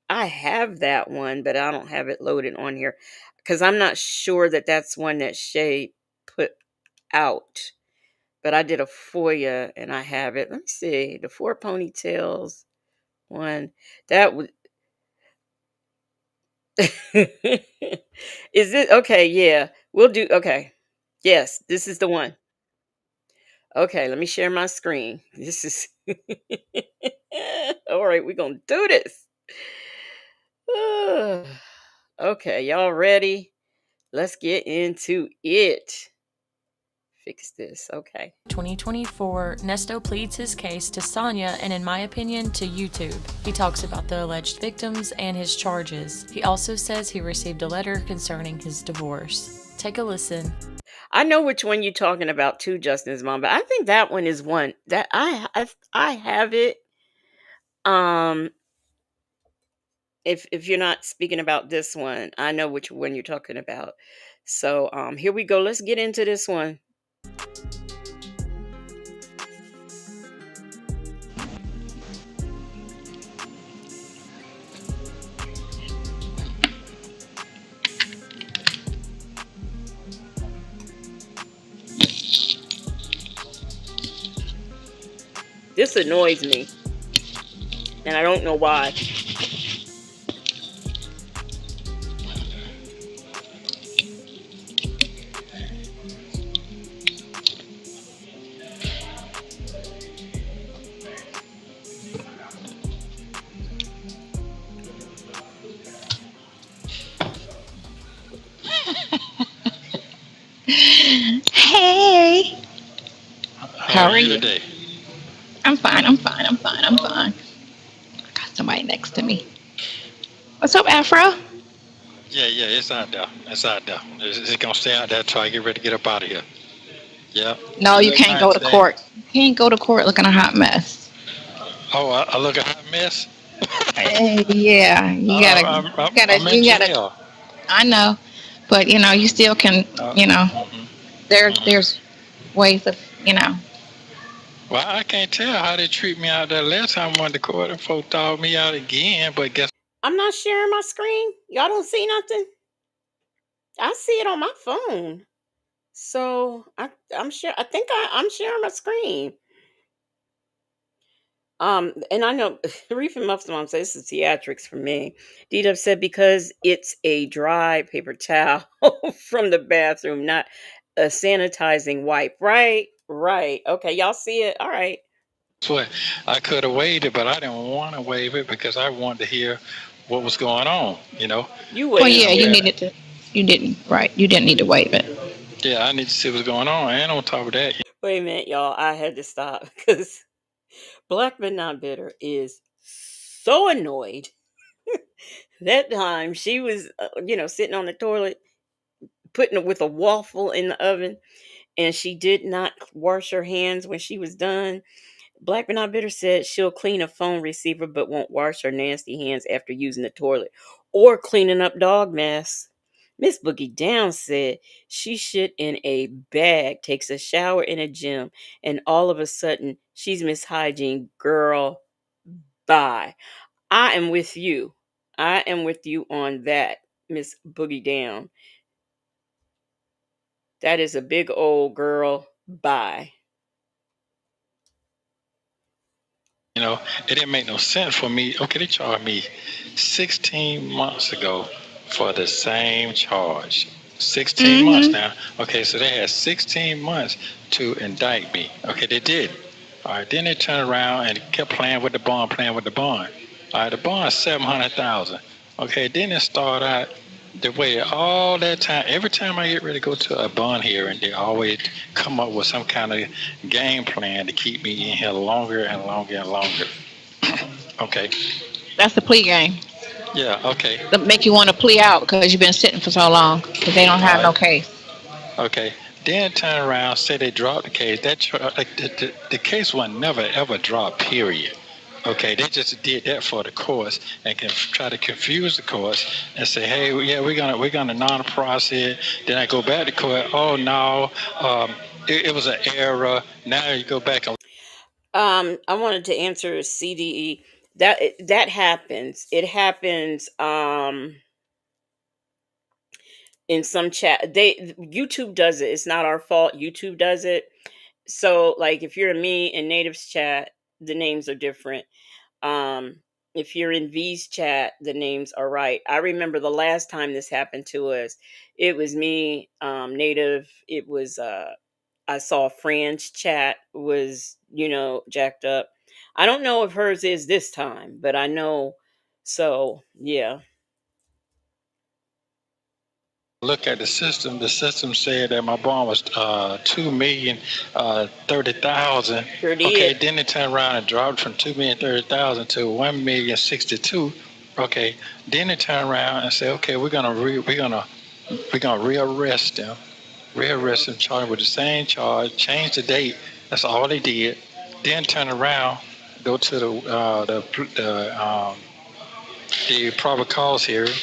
A: I have that one, but I don't have it loaded on here because I'm not sure that that's one that Shay put out. But I did a FOIA and I have it. Let me see. The four ponytails one. That was. Is it okay? Yeah, we'll do. Okay. Yes, this is the one. Okay, let me share my screen. This is all right. We're gonna do this. Okay, y'all ready? Let's get into it. Fix this. Okay.
K: 2024, Nesto pleads his case to Sonia and, in my opinion, to YouTube. He talks about the alleged victims and his charges. He also says he received a letter concerning his divorce. Take a listen.
A: I know which one you're talking about too, Justin's mom, but I think that one is one that I have it. Um, if you're not speaking about this one, I know which one you're talking about. So here we go. Let's get into this one. This annoys me, and I don't know why.
L: Hey,
M: How
L: how
M: are
L: are
M: you
L: you?
M: today?
L: I'm fine, I'm fine, I'm fine, I'm fine. Got somebody next to me. What's up, Afro?
M: Yeah, it's out there. It's out there. It's gonna stay out there till I get ready to get up out of here. Yeah.
L: No,
M: You
L: you
M: look
L: can't
M: nice
L: go to
M: today.
L: court. You can't go to court looking a hot mess.
M: Oh, I look a hot mess.
L: Yeah,
M: I'm in
L: you gotta,
M: jail.
L: I know, but you still can, you know,
M: Hmm.
L: there's ways of, you know.
M: Well, I can't tell how they treat me out there. Last time I went to court, and folks thawed me out again. But guess
A: I'm not sharing my screen. Y'all don't see nothing. I see it on my phone. So I'm sure. I think I'm sharing my screen. And I know Reef and Muff's mom says this is theatrics for me. D-Dub said because it's a dry paper towel from the bathroom, not a sanitizing wipe. Right, right. Okay, y'all see it. All right.
M: what? I could have waived it, but I didn't want to waive it because I wanted to hear what was going on.
A: You
L: Well,
A: wait.
L: yeah, you didn't, right? You didn't need to waive it.
M: Yeah, I need to see what's going on. And on top of that,
A: Wait a minute, y'all. I had to stop because Black but Not Bitter is so annoyed. That time she was, sitting on the toilet, putting it with a waffle in the oven, and she did not wash her hands when she was done. Black but Not Bitter said she'll clean a phone receiver but won't wash her nasty hands after using the toilet or cleaning up dog mess. Miss Boogie Down said she shit in a bag, takes a shower in a gym, and all of a sudden she's Miss Hygiene. Girl, bye. I am with you. I am with you on that, Miss Boogie Down. That is a big old girl. Bye.
M: it didn't make no sense for me. Okay, they charged me 16 months ago for the same charge. 16 months now. Okay, so they had 16 months to indict me. Okay, they did. All right, then they turned around and kept playing with the bond. All right, the bond is 700,000. Okay, then it started out the way all that time. Every time I get ready to go to a bond hearing, they always come up with some kind of game plan to keep me in here longer and longer and longer. Okay.
L: That's the plea game.
M: Yeah. Okay.
L: To make you want to plea out because you've been sitting for so long because they don't have no case.
M: Okay. Then turn around, say they dropped the case. The case was never ever dropped. Period. Okay, they just did that for the courts and can try to confuse the courts and say, "Hey, yeah, we're gonna non-process." Then I go back to court. Oh no, it was an error. Now you go back and
A: I wanted to answer CDE. That happens. It happens in some chat. YouTube does it. It's not our fault. YouTube does it. So like if you're in me and Natives chat, the names are different. Um if you're in V's chat, the names are right. I remember the last time this happened to us. It was me, Native. It was I saw Fran's chat was, jacked up. I don't know if hers is this time, but I know. So, yeah.
M: look at the system. The system said that my bond was 2,030,000.
A: Sure
M: Okay,
A: did.
M: then they turned around and dropped from 2,030,000 to 1,062. Okay, then they turned around and said, okay, we're gonna rearrest them, charge them with the same charge, change the date. That's all they did. Then turn around, go to the probable cause hearing,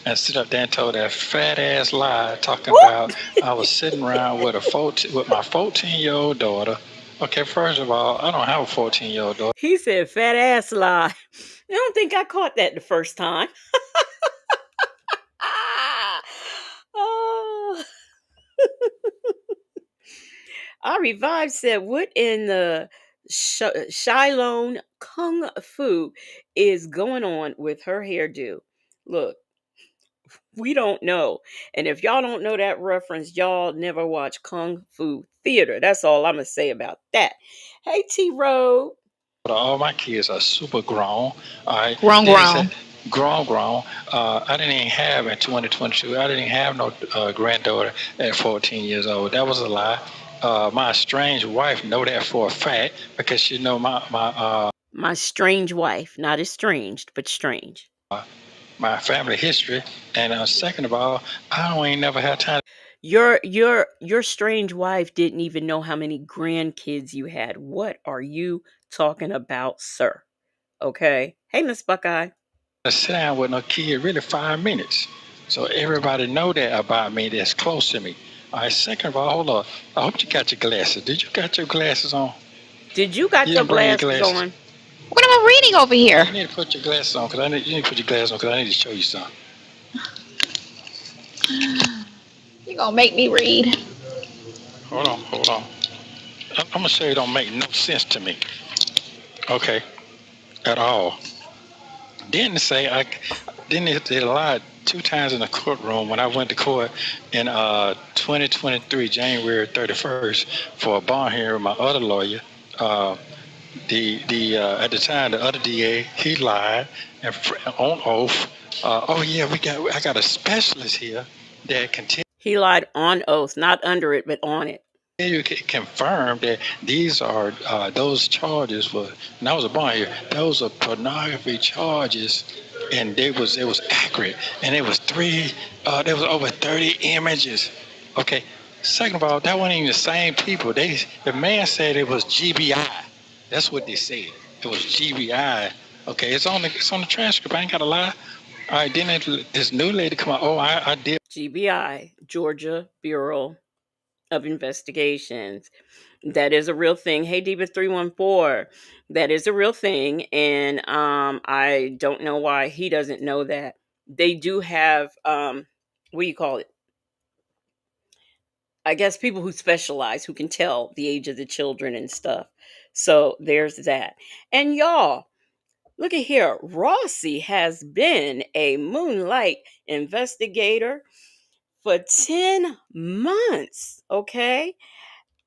M: and sit up there and told that fat ass lie talking about I was sitting around with my 14-year-old daughter. Okay, first of all, I don't have a 14-year-old daughter.
A: He said fat ass lie. I don't think I caught that the first time. Oh. Our Revive said, what in the Shylone Kung Fu is going on with her hairdo? Look, we don't know. And if y'all don't know that reference, y'all never watch Kung Fu Theater. That's all I'm going to say about that. Hey, T-Road.
M: All my kids are super grown. All right.
L: Grown.
M: Grown. I didn't even have in 2022. I didn't even have no granddaughter at 14 years old. That was a lie. My estranged wife know that for a fact because she know
A: my strange wife, not estranged, but strange.
M: My family history, and second of all, I ain't never had time.
A: Your strange wife didn't even know how many grandkids you had. What are you talking about, sir? Okay. Hey, Miss Buckeye.
M: To sit down with no kid really 5 minutes. So everybody know that about me that's close to me. All right, second of all, hold on. I hope you got your glasses. Did you got your glasses on?
A: Did you got your glasses on?
L: What am I reading over here?
M: You need to put your glasses on because you need to put your glasses on because I need to show you something.
L: You're gonna make me read.
M: Hold on. I'm gonna show you. It don't make no sense to me. Okay, at all. Didn't they lied 2 times in the courtroom when I went to court in 2023 January 31st for a bond hearing with my other lawyer. At the time the other DA he lied and on oath. I got a specialist here that can.
A: He lied on oath, not under it, but on it.
M: You can confirm that these are those charges were. And I was a bond here. Those are pornography charges, and it was accurate. And it was there was over 30 images. Okay. Second of all, that wasn't even the same people. The man said it was GBI. That's what they said. It was GBI. Okay, it's on the transcript. I ain't gotta lie. All right, then this new lady come out. Oh, I did.
A: GBI, Georgia Bureau of Investigations. That is a real thing. Hey, Diva 314. That is a real thing. And I don't know why he doesn't know that. They do have what do you call it? I guess people who specialize, who can tell the age of the children and stuff. So there's that. And y'all, look at here. Rossi has been a Moonlight investigator for 10 months. Okay.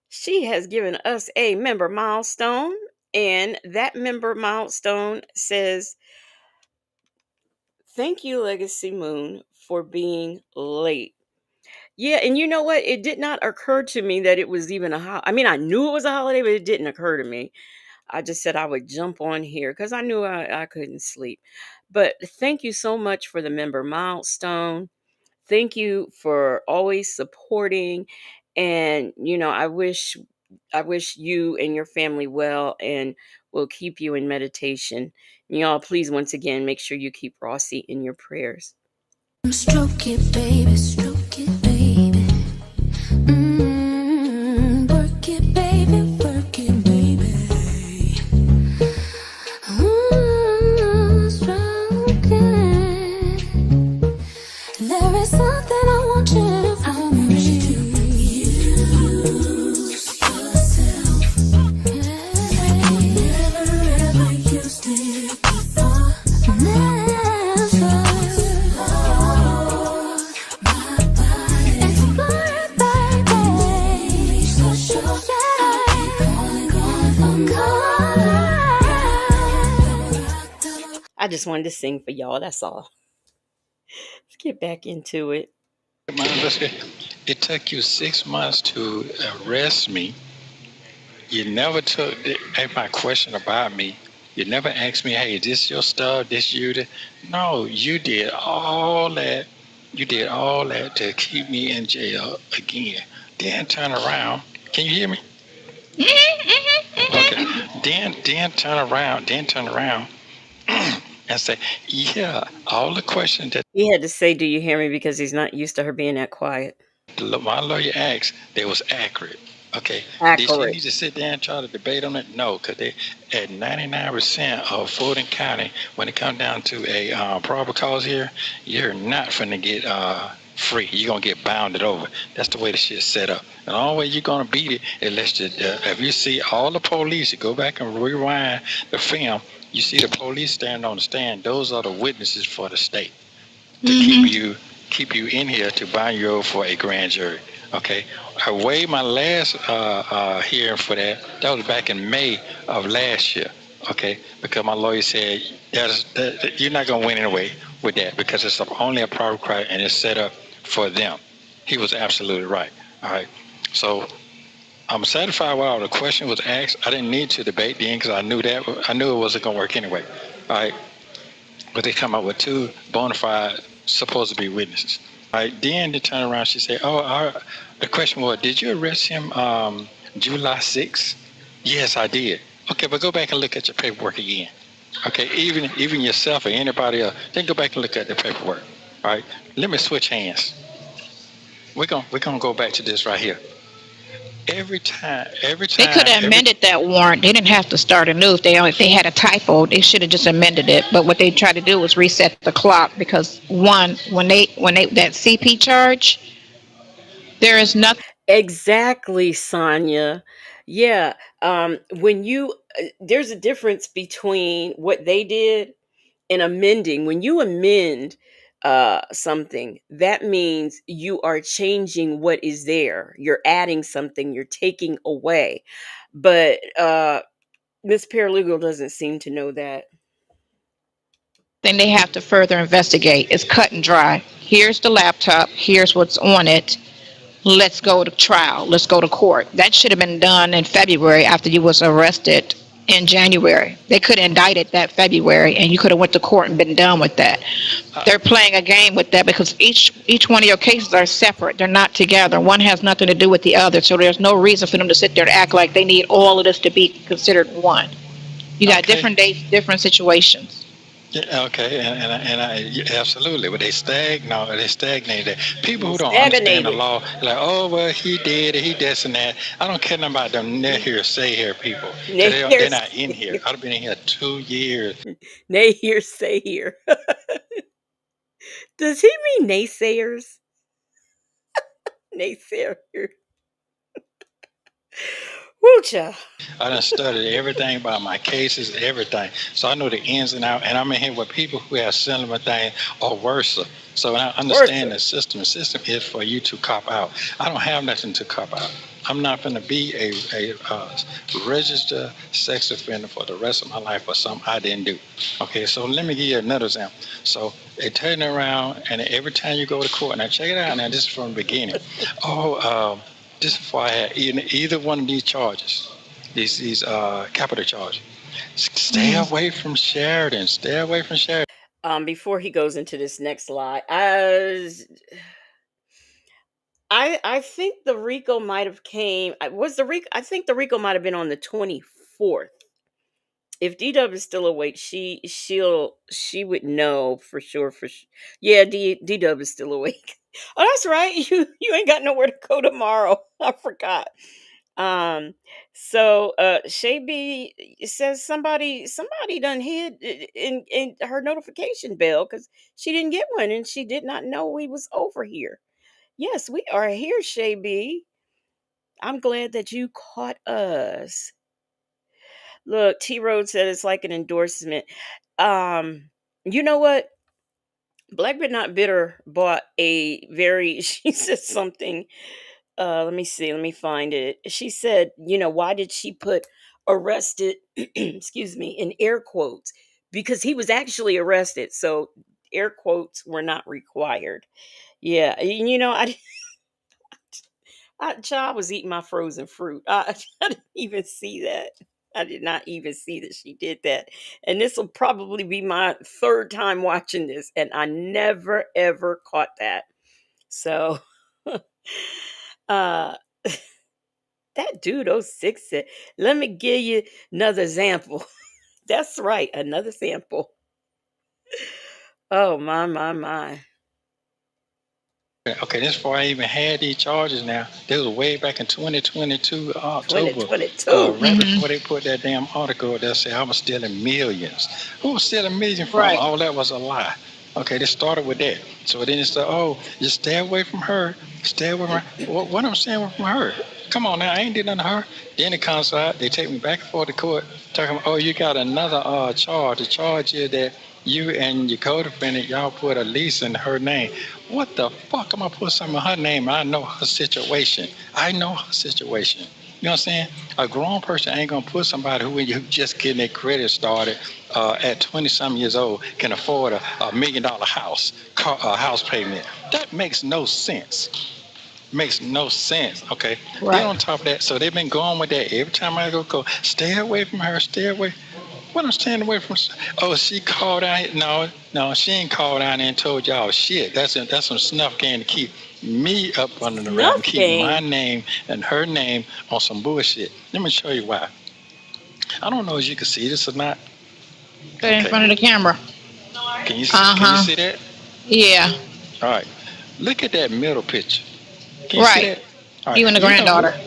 A: She has given us a member milestone, and that member milestone says, "Thank you, Legacy Moon, for being late." Yeah, and you know what? It did not occur to me that it was even I mean, I knew it was a holiday, but it didn't occur to me. I just said I would jump on here because I knew I couldn't sleep. But thank you so much for the member milestone. Thank you for always supporting. And I wish you and your family well, and will keep you in meditation. Y'all, please once again make sure you keep Rossi in your prayers.
N: Stroke it, baby, stroke it, baby. Work it, baby, work it, baby. Stroke it. There is something I want you to do for me. Use yourself. Never ever used it before. Never.
A: I just wanted to sing for y'all. That's all. Let's get back into it.
M: It took you 6 months to arrest me. You never asked my question about me. You never asked me, hey, is this your stuff? This you? No, you did all that. You did all that to keep me in jail again. Then turn around. Can you hear me? Okay. Then turn around. And say, yeah, all the questions that
A: He had to say, "Do you hear me?" because he's not used to her being that quiet.
M: my lawyer asked, they was accurate. Okay. Did she
A: Accurate.
M: need to sit there and try to debate on it? No, because they at 99% of Fulton County, when it comes down to a probable cause here, you're not finna get free. You're gonna get bounded over. That's the way the shit's set up. And the only way you're gonna beat it is if you see all the police, you go back and rewind the film, you see the police standing on the stand. Those are the witnesses for the state to keep you in here to bind you over for a grand jury. Okay, I waived my last hearing for that. That was back in May of last year. Okay, because my lawyer said that you're not gonna win anyway with that because it's only a private crime and it's set up for them. He was absolutely right. All right, so I'm satisfied with all the question was asked. I didn't need to debate then because I knew it wasn't gonna work anyway. All right, but they come up with two bona fide supposed to be witnesses. Right, then they turn around. She said, "Oh, the question was, did you arrest him July 6th?" Yes, I did. Okay, but go back and look at your paperwork again. Okay, even yourself or anybody else, then go back and look at the paperwork. All right, let me switch hands. We're gonna go back to this right here. Every time,
L: They could have amended that warrant. They didn't have to start anew. If they had a typo, they should have just amended it. But what they tried to do was reset the clock because when they that CP charge, there is nothing.
A: Exactly, Sonia. Yeah. When you there's a difference between what they did and amending. When you amend something, that means you are changing what is there. You're adding something, you're taking away. But Miss Paralegal doesn't seem to know that.
L: Then they have to further investigate. It's cut and dry. Here's the laptop. Here's what's on it. Let's go to trial. Let's go to court. That should have been done in February after you was arrested in January. They could have indicted that February, and you could have went to court and been done with that. They're playing a game with that because each one of your cases are separate. They're not together. One has nothing to do with the other. So there's no reason for them to sit there and act like they need all of this to be considered one. You got different dates, different situations.
M: Yeah, okay, absolutely, but they stagnated. People who don't understand the law, like, oh well, he did it, he this and that. I don't care nothing about them near here, say here people. They're not in here. I've been in here 2 years.
A: Nay here, say here. Does he mean naysayers? Naysayer. Woocha.
M: I done studied everything about my cases, everything. So I know the ins and outs. And I'm in here with people who have similar things or worse. So I understand
A: Worth.
M: the system. The system is for you to cop out. I don't have nothing to cop out. I'm not going to be a registered sex offender for the rest of my life for something I didn't do. Okay, so let me give you another example. So they turn around, and every time you go to court, now check it out. Now this is from the beginning. This is before I had either one of these charges, these capital charges. Stay away from Sheridan. Stay away from Sheridan.
A: Before he goes into this next lie, I think the RICO might have came. Was the RICO? I think the RICO might have been on the 24th. If DW is still awake, she would know for sure. Yeah, DW is still awake. Oh, that's right. You ain't got nowhere to go tomorrow. I forgot. Um, so Shay B says somebody done hid in her notification bell because she didn't get one and she did not know we was over here. Yes, we are here, Shay B. I'm glad that you caught us. Look, T Road said it's like an endorsement. You know what? Black but not bitter bought a very she said something. Let me see, let me find it. She said, why did she put arrested, excuse me, in air quotes? Because he was actually arrested. So air quotes were not required. Yeah, child was eating my frozen fruit. I didn't even see that. I did not even see that she did that. And this will probably be my third time watching this, and I never ever caught that. So, uh, that dude 06 said, let me give you another example. That's right, another sample. Oh my my my.
M: Okay, this before I even had these charges now. This was way back in 2022, October.
A: 2022.
M: Right before they put that damn article that said I was stealing millions. Who was stealing millions from?
L: Right.
M: All that was a lie. Okay, they started with that. So then it's like, oh, just stay away from her. Stay away from her. What I'm saying from her? Come on now, I ain't did nothing to her. Then it comes out, they take me back and forth to court, talking about, oh, you got another charge. The charge is that you and your co-defendant, y'all put a lease in her name. What the fuck am I put something in her name? I know her situation. I know her situation. You know what I'm saying? A grown person ain't gonna put somebody who just getting their credit started at 20-some years old can afford a $1 million house, house payment. That makes no sense. Makes no sense. Okay.
L: Right.
M: Then on top of that, so they've been going with that every time I go, stay away from her, stay away. What I'm staying away from? Oh, she called out. No, she ain't called out and told y'all shit. That's some snuff game to keep me up under the rap and
A: Snuff
M: keep my
A: game.
M: name and her name on some bullshit. Let me show you why. I don't know if you can see this or not.
L: Put it in front of the camera.
M: Can you
L: Uh-huh.
M: see that?
L: Yeah.
M: All right. Look at that middle picture. Can you see
L: Right.
M: that? All right.
L: You and the
M: You know
L: granddaughter.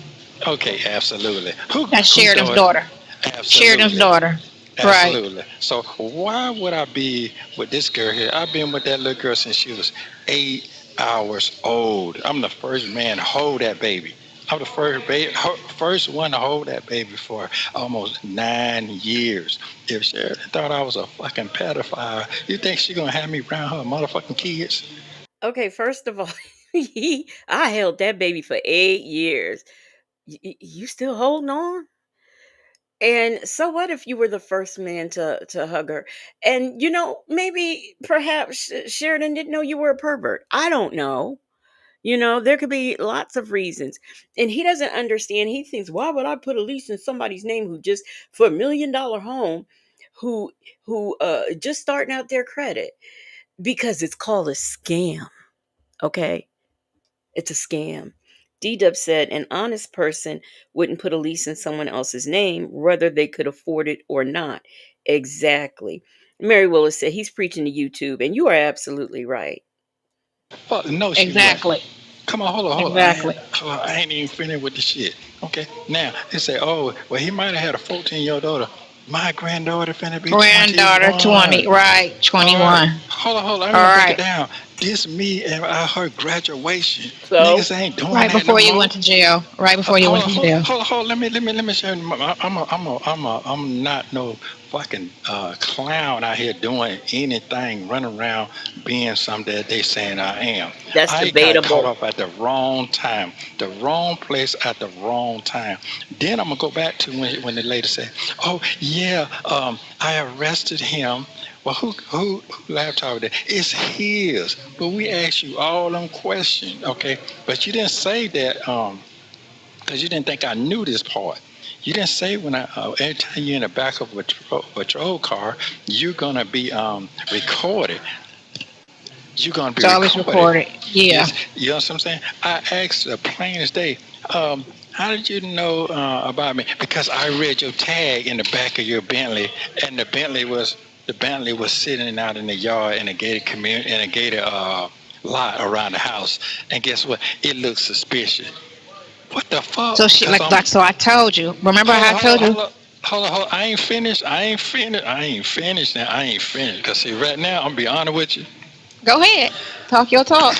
M: Okay, absolutely.
L: That's
M: Whose
L: Sheridan's
M: daughter?
L: daughter. Sheridan's
M: Absolutely.
L: daughter. Right.
M: Absolutely. So why would I be with this girl here? I've been with that little girl since she was 8 hours old. I'm the first man to hold that baby. I'm the first one to hold that baby for almost 9 years. If Sheridan thought I was a fucking pedophile, you think she gonna have me around her motherfucking kids?
A: Okay, first of all, I held that baby for 8 years. You still holding on? And so what if you were the first man to hug her? And maybe perhaps Sheridan didn't know you were a pervert. I don't know. There could be lots of reasons. And he doesn't understand. He thinks, why would I put a lease in somebody's name who just for $1 million home who just starting out their credit? Because it's called a scam. Okay. It's a scam. D-Dub said an honest person wouldn't put a lease in someone else's name, whether they could afford it or not. Exactly. Mary Willis said he's preaching to YouTube, and you are absolutely right.
M: Fuck, no, she wasn't.
L: Exactly.
M: Come on, hold on.
L: Exactly.
M: I ain't even finished with the shit. Okay, now they say, oh, well, he might have had a 14-year-old daughter. My granddaughter finna be
L: Granddaughter
M: 21.
L: 20. Right.
M: All right,
L: 21.
M: hold on. I'm
L: All
M: gonna break it
L: right.
M: down. This me and her graduation.
A: So,
M: Niggas ain't doing
L: Right
M: that no
L: before you
M: more.
L: went to jail. Right before you
M: Hold
L: went
M: on,
L: to
M: hold on,
L: jail.
M: hold on, hold on. Let me show you. I'm not no fucking clown out here doing anything, running around being something that they saying I am.
A: that's
M: I got caught
A: debatable.
M: up at the wrong time, the wrong place at the wrong time. Then I'm gonna go back to when the lady said, "Oh yeah, I arrested him." Well, who laptop it? It's his. But we asked you all them questions, okay? But you didn't say that. Because you didn't think I knew this part. You didn't say when every time you're in the back of a patrol car, you're gonna be recorded. You're gonna be
L: It's always
M: recorded.
L: recorded. Yeah.
M: Yes, you know what I'm saying? I asked the plain as day. How did you know about me? Because I read your tag in the back of your Bentley, and the Bentley was sitting out in the yard in a gated community in a gated lot around the house. And guess what? It looked suspicious. What the fuck?
L: So she
M: Cause I'm
L: so I told you. Remember
M: hold
L: how
M: on,
L: I
M: hold on,
L: told you?
M: hold on, hold on, hold on. I ain't finished. I ain't finished. I ain't finished now. I ain't finished. Cause see, right now I'm gonna be honest with you.
L: Go ahead. Talk your talk.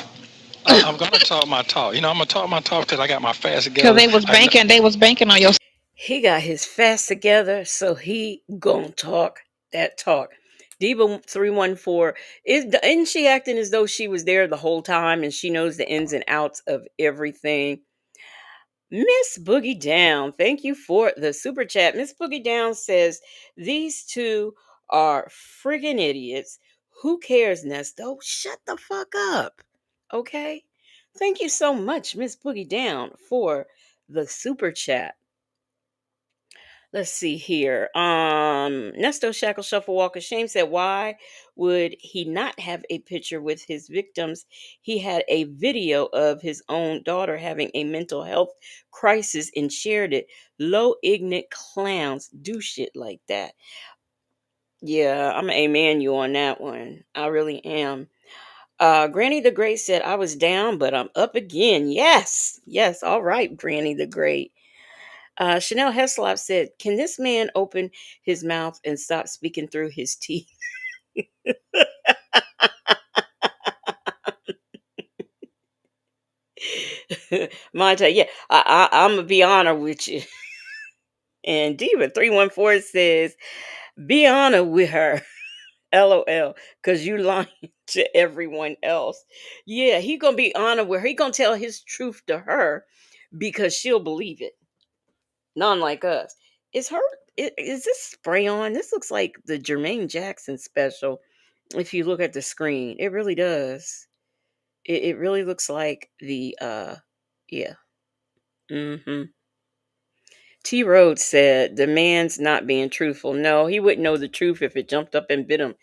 M: I'm gonna talk my talk. You know, I'm gonna talk my talk because I got my facts
L: Cause
M: together. I know.
L: they was banking on your.
A: He got his facts together, so he gonna talk that talk. Diva 314 isn't she acting as though she was there the whole time and she knows the ins and outs of everything? Miss Boogie Down, thank you for the super chat. Miss Boogie Down says these two are friggin' idiots. Who cares, Nesto? Shut the fuck up. Okay? Thank you so much, Miss Boogie Down, for the super chat. Let's see here. Nesto Shackle Shuffle Walk of Shame said, why would he not have a picture with his victims? He had a video of his own daughter having a mental health crisis and shared it. Low ignorant clowns do shit like that. Yeah, I'm a amen you on that one. I really am. Granny the Great said, I was down, but I'm up again. Yes. Yes. All right, Granny the Great. Chanel Heslop said, can this man open his mouth and stop speaking through his teeth? Monta, yeah, I'm going to be honest with you. And Diva 314 says, be honest with her. LOL, because you lying to everyone else. Yeah, he going to be honest with her. He going to tell his truth to her because she'll believe it. None like us. Is her, is this spray on? This looks like the Jermaine Jackson special. If you look at the screen, it really does. It really looks like the yeah. Mm-hmm. T Rhodes said the man's not being truthful. No, he wouldn't know the truth if it jumped up and bit him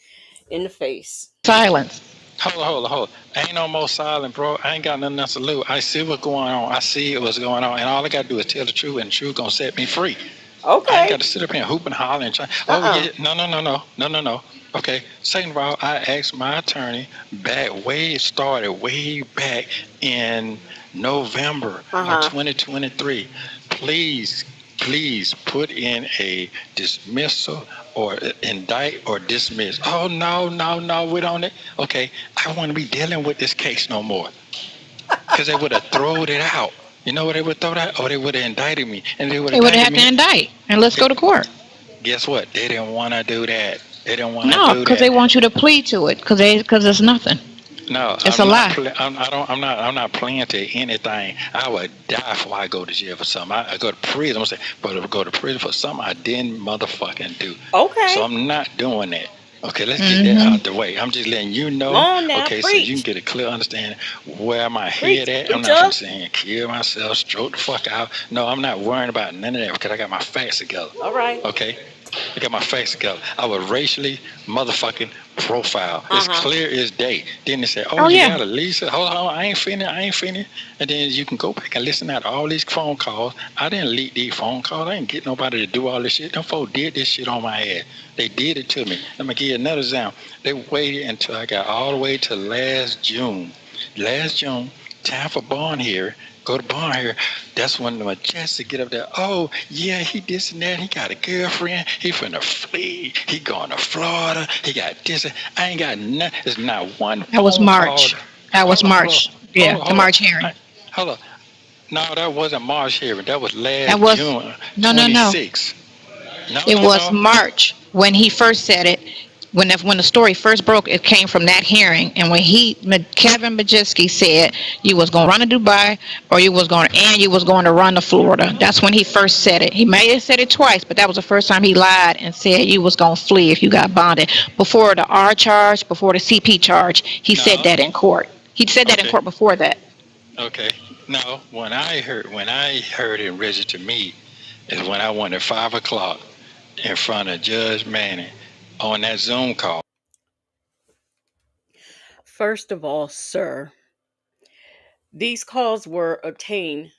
A: in the face.
L: Silence.
M: Hold on. Ain't no more silent, bro. I ain't got nothing else to lose. I see what's going on. I see what's going on, and all I gotta do is tell the truth, and the truth gonna set me free. I ain't got
A: Okay.
M: to sit up here and hoop and holler and try. Oh
A: Uh-uh.
M: yeah, no. Okay, second of all, I asked my attorney started way back in November of
A: Uh-huh.
M: 2023. Please put in a dismissal or indict or dismiss. Oh no, we don't. Okay, I want to be dealing with this case no more because they would have thrown it out. You know what they would throw that? Or they would have indicted me, and they would have
L: They would
M: indicted
L: have to
M: me.
L: indict and let's go to court.
M: Guess what? They didn't want to do that. They didn't want to
L: No,
M: do
L: because
M: that.
L: they want you to plead to it because it's nothing.
M: No,
L: It's a
M: I'm not.
L: lie.
M: I'm not playing to anything. I would die before I go to jail for something. I go to prison. I'm saying, but I go to prison for something I didn't motherfucking do. So
A: Okay.
M: I'm not doing that. Okay, let's get that
L: Mm-hmm.
M: out the way. I'm just letting you
A: Come
M: know.
A: on now,
M: Okay, so you can
A: preach.
M: get a clear understanding where my
A: Preach,
M: head at. I'm not
A: preacher.
M: finna sit here and kill myself, stroke the fuck out. No, I'm not worrying about none of that because I got my facts together.
A: All right.
M: Okay. I got my face together. I was racially motherfucking profile. It's
A: Uh-huh.
M: clear as day. Then they say, oh,
L: Oh
M: you
L: yeah.
M: got a Lisa. Hold on, I ain't finished. And then you can go back and listen to all these phone calls. I didn't leak these phone calls. I didn't get nobody to do all this shit. Them folks did this shit on my ass. They did it to me. Let me give you another example. They waited until I got all the way to last June. Last June, time for bond hearing. Go to bond here. That's when the Majestic get up there. Oh, yeah, he this and that. He got a girlfriend. He finna flee. He going to Florida. He got this. I ain't got nothing. There's not one
L: That was
M: phone call.
L: March. That was
M: Hold on,
L: March. Yeah, the
M: hold on.
L: March hearing.
M: Hold on. No, that wasn't March hearing. That was
L: That
M: last
L: was
M: June
L: no.
M: 26th. No,
L: It
M: no,
L: was
M: no.
L: March when he first said it. When the story first broke, it came from that hearing. And when Kevin Majewski said you was gonna run to Dubai, or you was going to run to Florida. That's when he first said it. He may have said it twice, but that was the first time he lied and said you was gonna flee if you got bonded. Before the R charge, before the CP charge, he said
M: No.
L: that in court. He said that in
M: Okay.
L: court before that.
M: Okay. No, when I heard it registered to me is when I went at 5 o'clock in front of Judge Manning on that Zoom call.
A: First of all, sir, these calls were obtained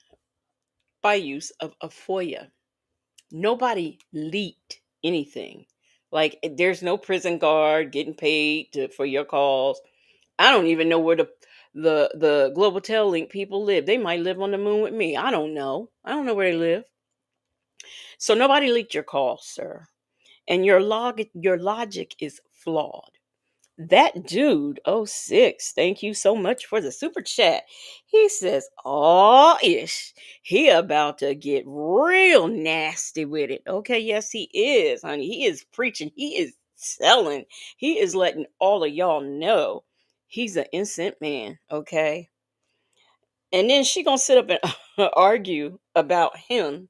A: by use of a FOIA. Nobody leaked anything. Like there's no prison guard getting paid for your calls. I don't even know where the Global Tel Link people live. They might live on the moon with me. I don't know. I don't know where they live. So nobody leaked your call, sir. And your logic is flawed. That dude, oh 06, thank you so much for the super chat. He says, oh ish. He about to get real nasty with it. Okay, yes, he is, honey. He is preaching. He is selling. He is letting all of y'all know he's an innocent man. Okay. And then she gonna sit up and argue about him,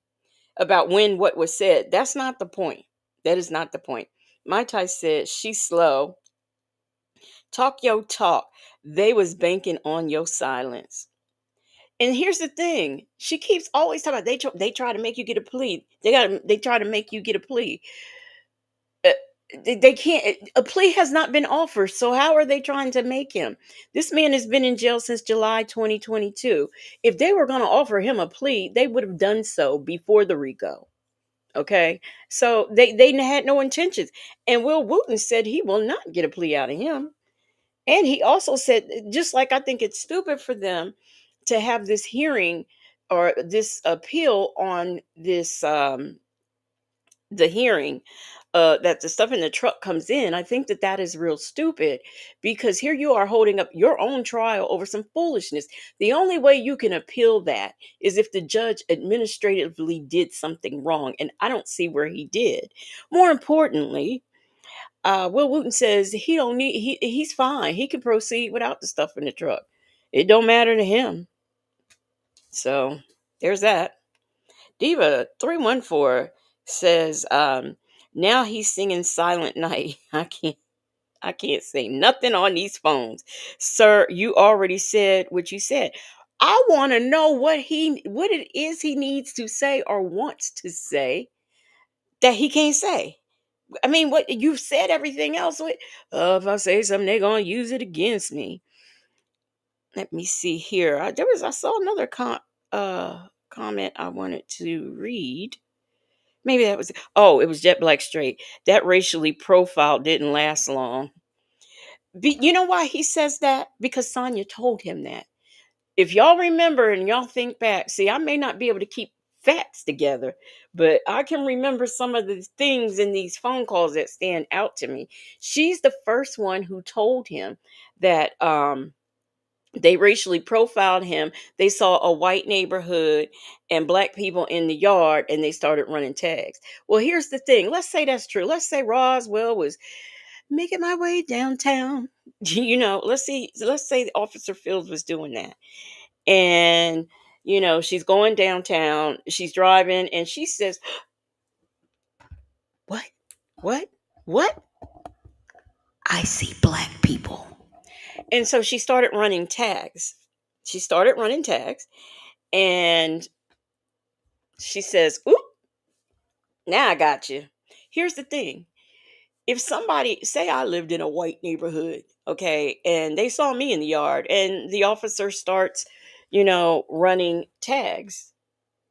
A: about when what was said. That's not the point. That is not the point. Mai Tai said she's slow. Talk your talk. They was banking on your silence. And here's the thing: she keeps always talking about they try to make you get a plea. They try to make you get a plea. Uh, they can't. A plea has not been offered. So how are they trying to make him? This man has been in jail since July 2022. If they were going to offer him a plea, they would have done so before the RICO. Okay, so they had no intentions. And Will Wooten said he will not get a plea out of him. And he also said, just like I think it's stupid for them to have this hearing or this appeal on this the hearing that the stuff in the truck comes in. I think that that is real stupid because here you are holding up your own trial over some foolishness. The only way you can appeal that is if the judge administratively did something wrong, and I don't see where he did. More importantly, Will Wooten says he don't need he's fine. He can proceed without the stuff in the truck. It don't matter to him. So there's that. Diva 314 says now he's singing Silent Night. I can't say nothing on these phones. Sir, you already said what you said. I want to know what it is he needs to say or wants to say that he can't say. I mean, what you've said everything else. If I say something, they're gonna use it against me. Let me see here. I saw another comment I wanted to read. Maybe that was it was Jet Black Straight. That racially profile didn't last long. You know why he says that? Because Sonya told him that. If y'all remember and y'all think back, see, I may not be able to keep facts together, but I can remember some of the things in these phone calls that stand out to me. She's the first one who told him that they racially profiled him. They saw a white neighborhood and black people in the yard and they started running tags. Well, here's the thing. Let's say that's true. Let's say Roswell was making my way downtown. Let's say Officer Fields was doing that. And she's going downtown, she's driving, and she says, what what what I see black people. And so she started running tags and she says, oop, now I got you. Here's the thing: if somebody, say I lived in a white neighborhood, okay, and they saw me in the yard and the officer starts running tags,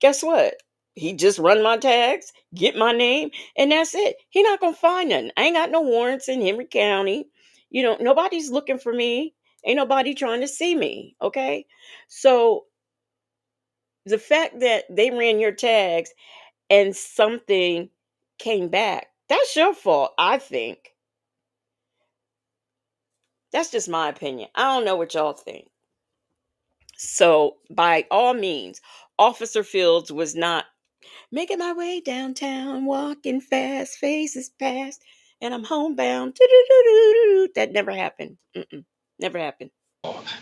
A: guess what? He just run my tags, get my name, and that's it. He not gonna find nothing. I ain't got no warrants in Henry County. Nobody's looking for me. Ain't nobody trying to see me. Okay. So the fact that they ran your tags and something came back, that's your fault, I think. That's just my opinion. I don't know what y'all think. So, by all means, Officer Fields was not making my way downtown, walking fast, faces past, and I'm homebound. Doo-doo-doo-doo-doo. That never happened. Never happened.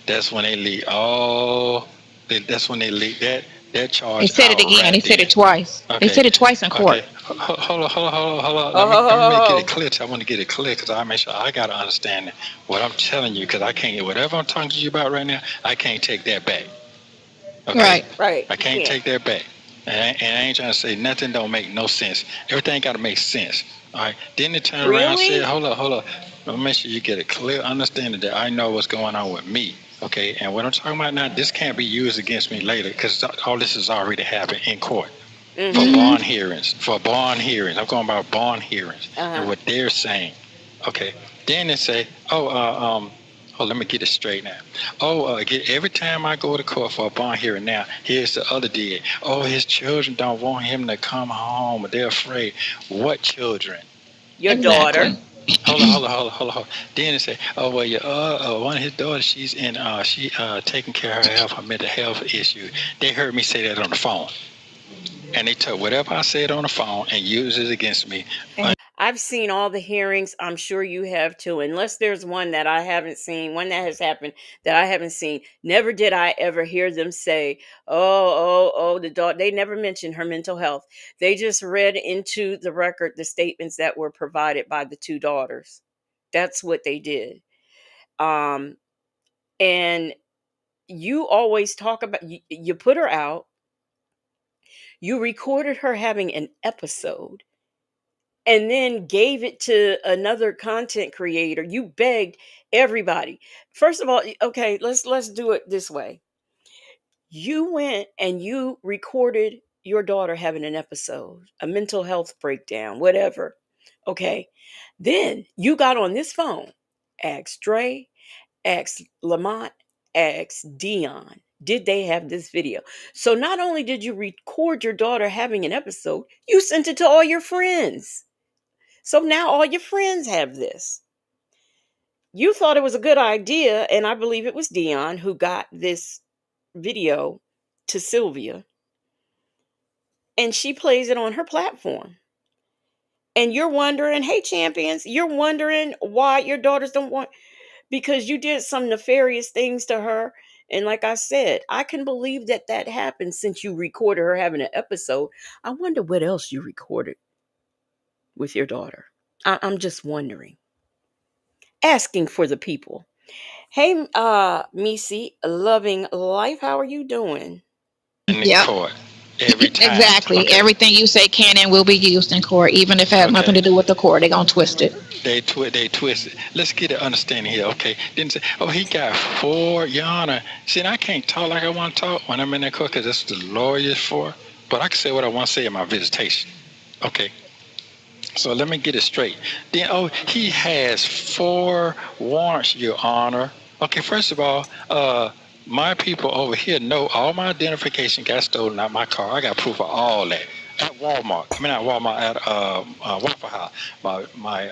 M: That's when they leak. Oh, that's when they leak that
L: He
M: charge
L: said it
M: out
L: again. He
M: right
L: said
M: then.
L: it twice. They
M: Okay,
L: said it twice in court.
M: okay. Hold on, hold on, hold on, hold on. Let me get it
A: Oh,
M: clear. I want to get it clear because I make sure I gotta understand what I'm telling you because I can't. Whatever I'm talking to you about right now, I can't take that back. Okay,
L: Right.
A: right.
M: I
A: You
M: can't
A: can't.
M: take that back. And I ain't trying to say nothing don't make no sense. Everything got to make sense. All right. Then they turn around and said,
A: Really?
M: hold up, hold up. Let me make sure you get a clear understanding that I know what's going on with me. Okay. And what I'm talking about now, this can't be used against me later because all this has already happened in court for
A: Mm-hmm.
L: Mm-hmm.
M: bond hearings. For bond hearings. I'm going about bond hearings and
A: Uh-huh.
M: what they're saying. Okay. Then they say, oh, let me get it straight now. Every time I go to court for a bond hearing now, here's the other DA. Oh, his children don't want him to come home. They're afraid. What children?
A: Your daughter.
L: Exactly.
M: Hold on. Then they say, oh, well, one of his daughters, she's in, taking care of her health, her mental health issue. They heard me say that on the phone. And they took whatever I said on the phone and used it against me.
A: I've seen all the hearings. I'm sure you have too. Unless there's one that I haven't seen, one that has happened that I haven't seen. Never did I ever hear them say, oh, the daughter. They never mentioned her mental health. They just read into the record the statements that were provided by the two daughters. That's what they did. Um, and you always talk about, you put her out, you recorded her having an episode and then gave it to another content creator. You begged everybody. First of all, okay, let's do it this way. You went and you recorded your daughter having an episode, a mental health breakdown, whatever. Okay. Then you got on this phone, asked Dre, asked Lamont, asked Dion, did they have this video? So not only did you record your daughter having an episode, you sent it to all your friends. So now all your friends have this. You thought it was a good idea, and I believe it was Dion who got this video to Sylvia, and she plays it on her platform. And you're wondering, hey, champions, you're wondering why your daughters don't want, because you did some nefarious things to her. And like I said, I can believe that that happened since you recorded her having an episode. I wonder what else you recorded with your daughter. I'm just wondering, asking for the people. Hey, Misi, loving life. How are you doing?
M: In the
L: Yep.
M: court every time.
L: Exactly.
M: Okay.
L: Everything you say can and will be used in court, even if it has nothing
M: Okay.
L: to do with the court. They're gonna twist it.
M: They twist it. Let's get an understanding here, okay? Didn't say, oh, he got 4, Your Honor. See, I can't talk like I want to talk when I'm in that court because that's the lawyers for. But I can say what I want to say in my visitation, okay? So let me get it straight. Then, he has 4 warrants, Your Honor. Okay, first of all, my people over here know all my identification got stolen out my car. I got proof of all that at Walmart. I mean, not Walmart, at Waffle House. My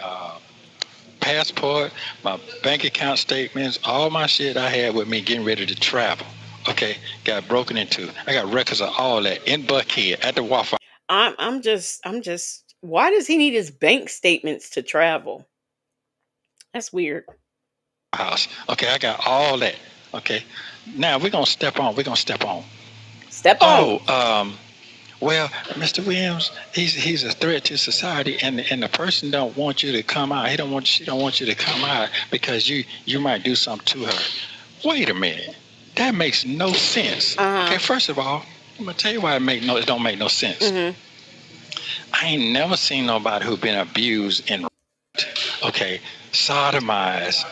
M: passport, my bank account statements, all my shit I had with me getting ready to travel. Okay, got broken into. I got records of all that in Buckhead at the Waffle
A: I'm just why does he need his bank statements to travel? That's weird.
M: House. Okay, I got all that. Okay, now we're gonna step on. We're gonna step on.
A: Step on.
M: Oh, well, Mr. Williams, he's a threat to society, and the person don't want you to come out. She don't want you to come out because you might do something to her. Wait a minute, that makes no sense. Okay,
A: Uh-huh.
M: first of all, I'm gonna tell you why it don't make no sense.
A: Mm-hmm.
M: I ain't never seen nobody who been abused and okay, sodomized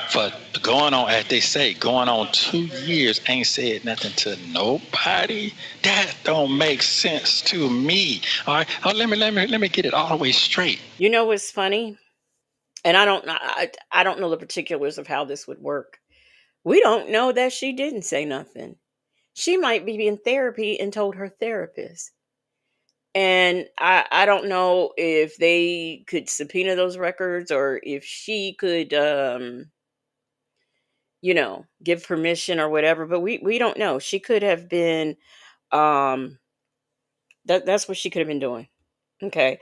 M: for going on, as they say, going on 2 years, ain't said nothing to nobody. That don't make sense to me. All right, let me get it all the way straight.
A: You know what's funny? And I don't know the particulars of how this would work. We don't know that she didn't say nothing. She might be in therapy and told her therapist. And I don't know if they could subpoena those records or if she could give permission or whatever, but we don't know. She could have been um that's what she could have been doing. Okay.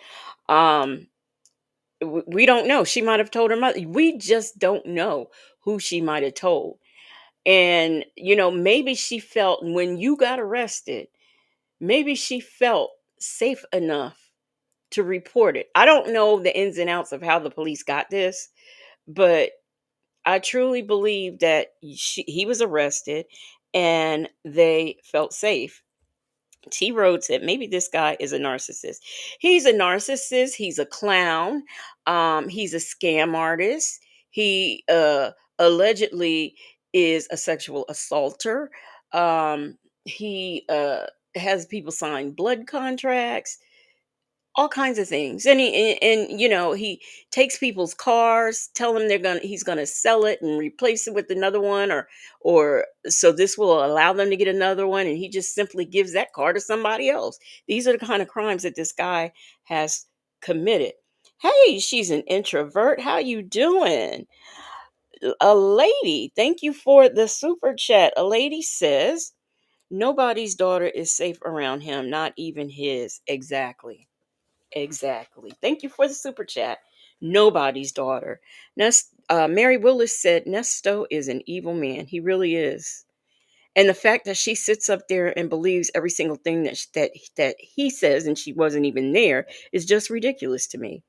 A: Um we don't know. She might have told her mother. We just don't know who she might have told. And maybe she felt when you got arrested, maybe she felt safe enough to report it. I don't know the ins and outs of how the police got this, but I truly believe that he was arrested and they felt safe. T. Rhodes said maybe this guy is a narcissist. He's a narcissist. He's a clown. He's a scam artist. He allegedly is a sexual assaulter. He has people sign blood contracts, all kinds of things. And he takes people's cars, tell them he's gonna sell it and replace it with another one, or so this will allow them to get another one, and he just simply gives that car to somebody else. These are the kind of crimes that this guy has committed. Hey, she's an introvert. How you doing? A lady, thank you for the super chat. A lady says nobody's daughter is safe around him, not even his. Exactly. Exactly. Thank you for the super chat. Nobody's daughter. Mary Willis said Nesto is an evil man. He really is. And the fact that she sits up there and believes every single thing that he says, and she wasn't even there, is just ridiculous to me.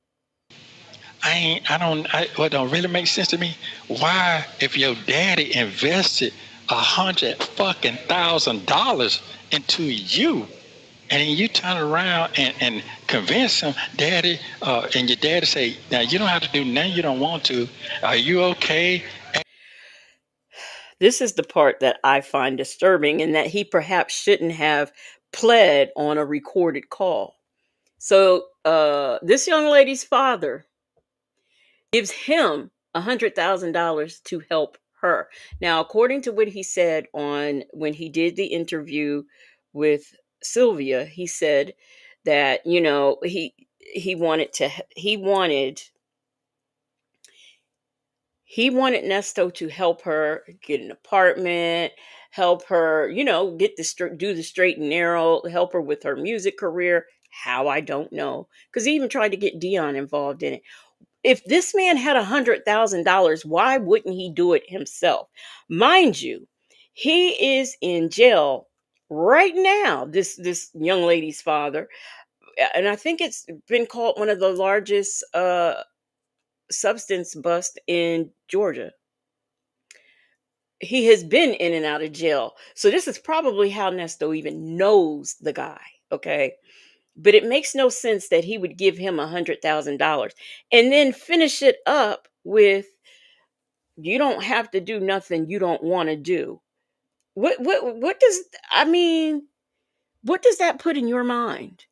M: What don't really make sense to me, why, if your daddy invested $100,000 into you, and then you turn around and convince him, daddy, and your daddy say, now you don't have to do nothing you don't want to. Are you okay?
A: This is the part that I find disturbing, and that he perhaps shouldn't have pled on a recorded call. So this young lady's father gives him $100,000 to help her. Now, according to what he said on when he did the interview with Sylvia, he said that he wanted Nesto to help her get an apartment, help her, get do the straight and narrow, help her with her music career. How, I don't know, because he even tried to get Dion involved in it. If this man had $100,000, why wouldn't he do it himself? Mind you, he is in jail right now. This young lady's father, and I think it's been called one of the largest substance busts in Georgia. He has been in and out of jail, so this is probably how Nesto even knows the guy. Okay. But it makes no sense that he would give him $100,000 and then finish it up with, "You don't have to do nothing you don't want to do." What does I mean? What does that put in your mind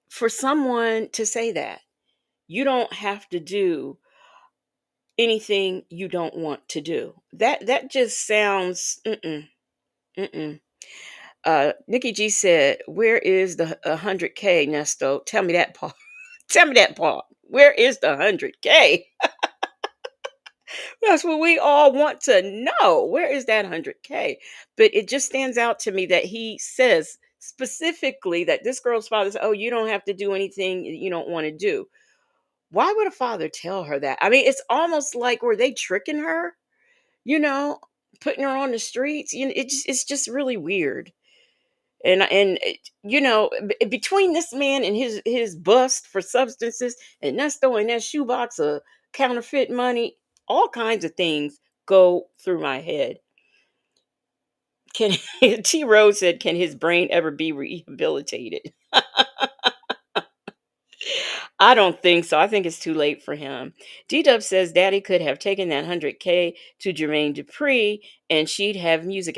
A: for someone to say that you don't have to do anything you don't want to do? That just sounds mm-mm. Nikki G said, "Where is the 100K, Nesto? Tell me that part. Tell me that part. Where is the 100K?" That's what we all want to know. Where is that 100K? But it just stands out to me that he says specifically that this girl's father says, "Oh, you don't have to do anything you don't want to do." Why would a father tell her that? I mean, it's almost like, were they tricking her? You know, putting her on the streets. It's just really weird. Between this man and his bust for substances, and Nesto and that shoebox of counterfeit money, all kinds of things go through my head. Can T. Rose said, "Can his brain ever be rehabilitated?" I don't think so. I think it's too late for him. D Dub says Daddy could have taken that 100K to Jermaine Dupri and she'd have music.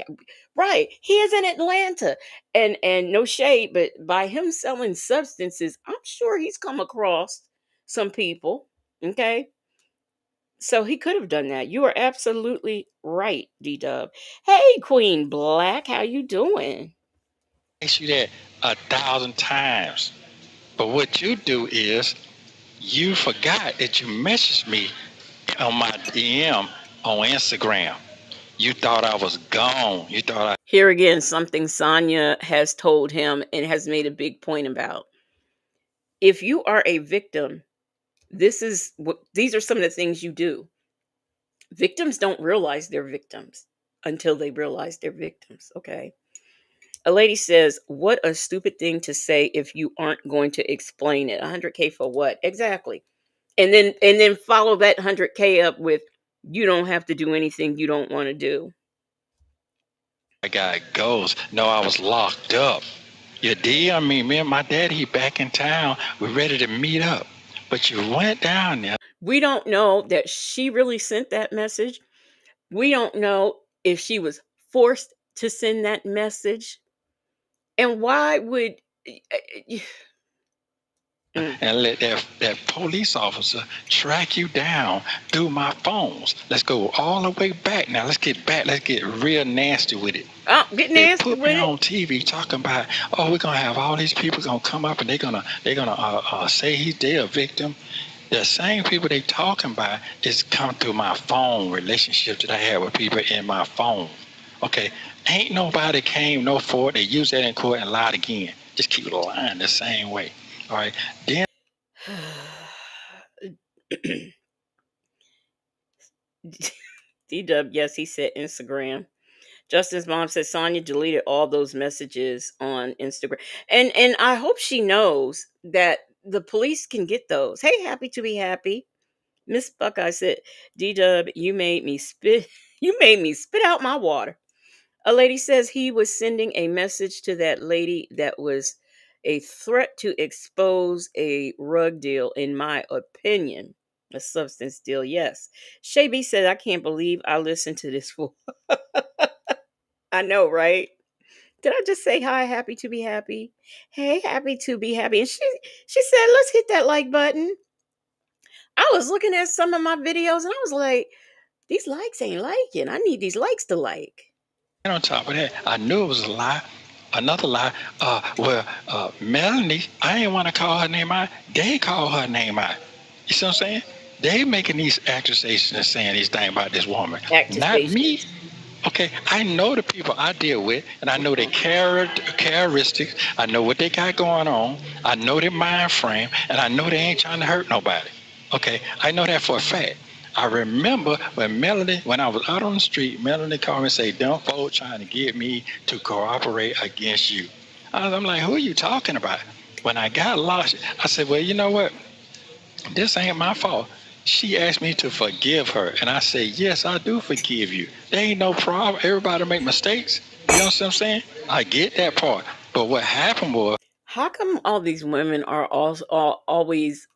A: Right. He is in Atlanta. And no shade, but by him selling substances, I'm sure he's come across some people. Okay. So he could have done that. You are absolutely right, D Dub. Hey, Queen Black, how you doing?
M: Ask you that 1,000 times. But what you do is you forgot that you messaged me on my DM on Instagram. You thought I was gone. You thought
A: Here again, something Sonya has told him and has made a big point about. If you are a victim, these are some of the things you do. Victims don't realize they're victims until they realize they're victims, okay? A lady says, "What a stupid thing to say if you aren't going to explain it. 100K for what?" Exactly. And then follow that 100K up with, "You don't have to do anything you don't want to do."
M: I got ghosts. No, I was locked up. You did? I mean, me and my daddy, he back in town. We're ready to meet up. But you went down there.
A: We don't know that she really sent that message. We don't know if she was forced to send that message. And why would
M: And let that police officer track you down through my phones. Let's go all the way back now. Let's get back. Let's get real nasty with it.
A: Get
M: They
A: nasty
M: put
A: with
M: me
A: it?
M: on TV talking about, oh, we're gonna have all these people gonna come up and they're gonna say they're a victim. The same people they talking about is come through my phone relationships that I have with people in my phone. Okay, ain't nobody came no forward. They used that in court and lied again. Just keep lying the same way. All right, then.
A: D-Dub, yes, he said Instagram. Justin's mom said Sonya deleted all those messages on Instagram. And I hope she knows that the police can get those. Hey, happy to be happy. Miss Buckeye said, D-Dub, you made me spit you made me spit out my water. A lady says he was sending a message to that lady that was a threat to expose a rug deal, in my opinion. A substance deal, yes. Shay B said, I can't believe I listened to this fool. I know, right? Did I just say hi, happy to be happy? Hey, happy to be happy. And she said, let's hit that like button. I was looking at some of my videos and I was like, these likes ain't liking. I need these likes to like.
M: And on top of that, I knew it was a lie. Another lie. Melanie, I didn't want to call her name out. They call her name out. You see what I'm saying? They making these accusations and saying these things about this woman. Not me.
A: Accusations.
M: Okay, I know the people I deal with, and I know their characteristics. I know what they got going on. I know their mind frame, and I know they ain't trying to hurt nobody. Okay, I know that for a fact. I remember when I was out on the street, Melanie called me and said, "Them folks trying to get me to cooperate against you." I'm like, "Who are you talking about?" When I got lost, I said, "Well, you know what? This ain't my fault." She asked me to forgive her, and I said, "Yes, I do forgive you. There ain't no problem. Everybody make mistakes." You know what I'm saying? I get that part. But what happened was,
A: How come all these women are always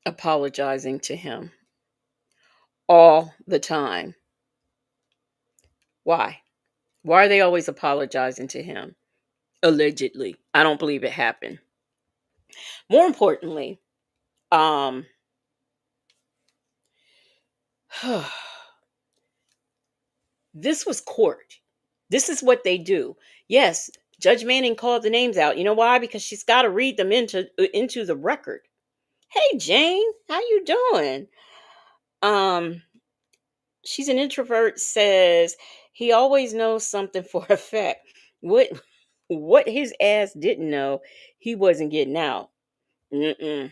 A: apologizing to him all the time? Why? Why are they always apologizing to him? Allegedly. I don't believe it happened. More importantly, um this was court. This is what they do. Yes, Judge Manning called the names out. You know why? Because she's got to read them into the record. Hey Jane, how you doing? Um she's an introvert, says he always knows something for a fact. What his ass didn't know, he wasn't getting out. Mm-mm.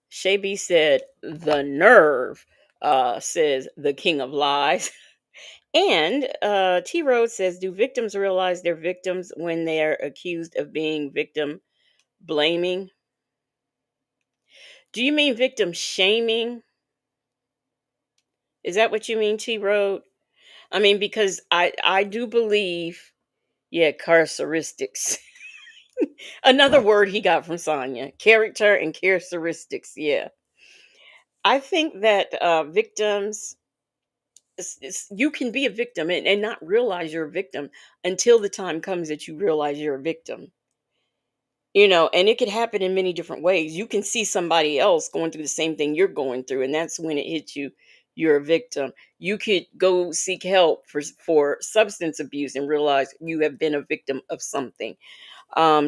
A: Shay B said, the nerve, says the king of lies. And T Rose says, do victims realize they're victims when they're accused of being victim blaming? Do you mean victim shaming? Is that what you mean, T Rose? I mean, because I do believe, yeah, characteristics. Another word he got from Sonya. Character and characteristics, yeah. I think that victims, you can be a victim and not realize you're a victim until the time comes that you realize you're a victim. You know, and it could happen in many different ways. You can see somebody else going through the same thing you're going through, and that's when it hits you. You're a victim. You could go seek help for substance abuse and realize you have been a victim of something.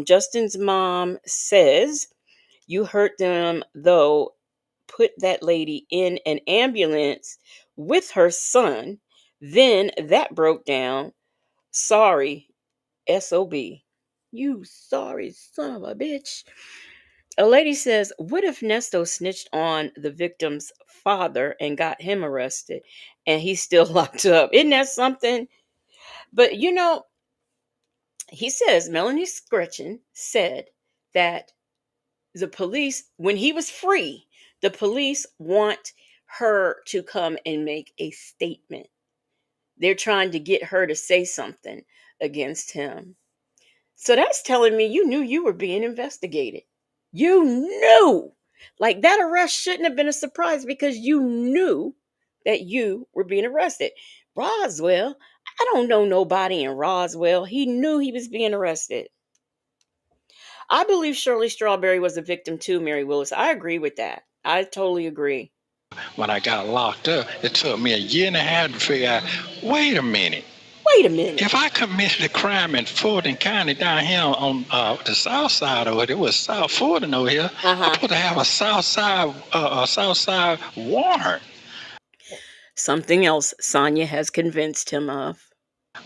A: Justin's mom says, you hurt them, though. Put that lady in an ambulance with her son. Then that broke down. Sorry, SOB. You sorry son of a bitch. A lady says, what if Nesto snitched on the victim's father and got him arrested and he's still locked up? Isn't that something? But he says Melanie Scretchen said that the police, when he was free, the police want her to come and make a statement. They're trying to get her to say something against him. So that's telling me you knew you were being investigated. You knew. Like that arrest shouldn't have been a surprise because you knew that you were being arrested. Roswell, I don't know nobody in Roswell. He knew he was being arrested. I believe Shirley Strawberry was a victim too, Mary Willis. I agree with that. I totally agree.
M: When I got locked up, it took me a year and a half to figure out, wait a minute.
A: Wait a minute.
M: If I committed a crime in Fulton County down here on the south side over there, it was South Fulton over here, I'm supposed to have a south side warrant.
A: Something else Sonia has convinced him of.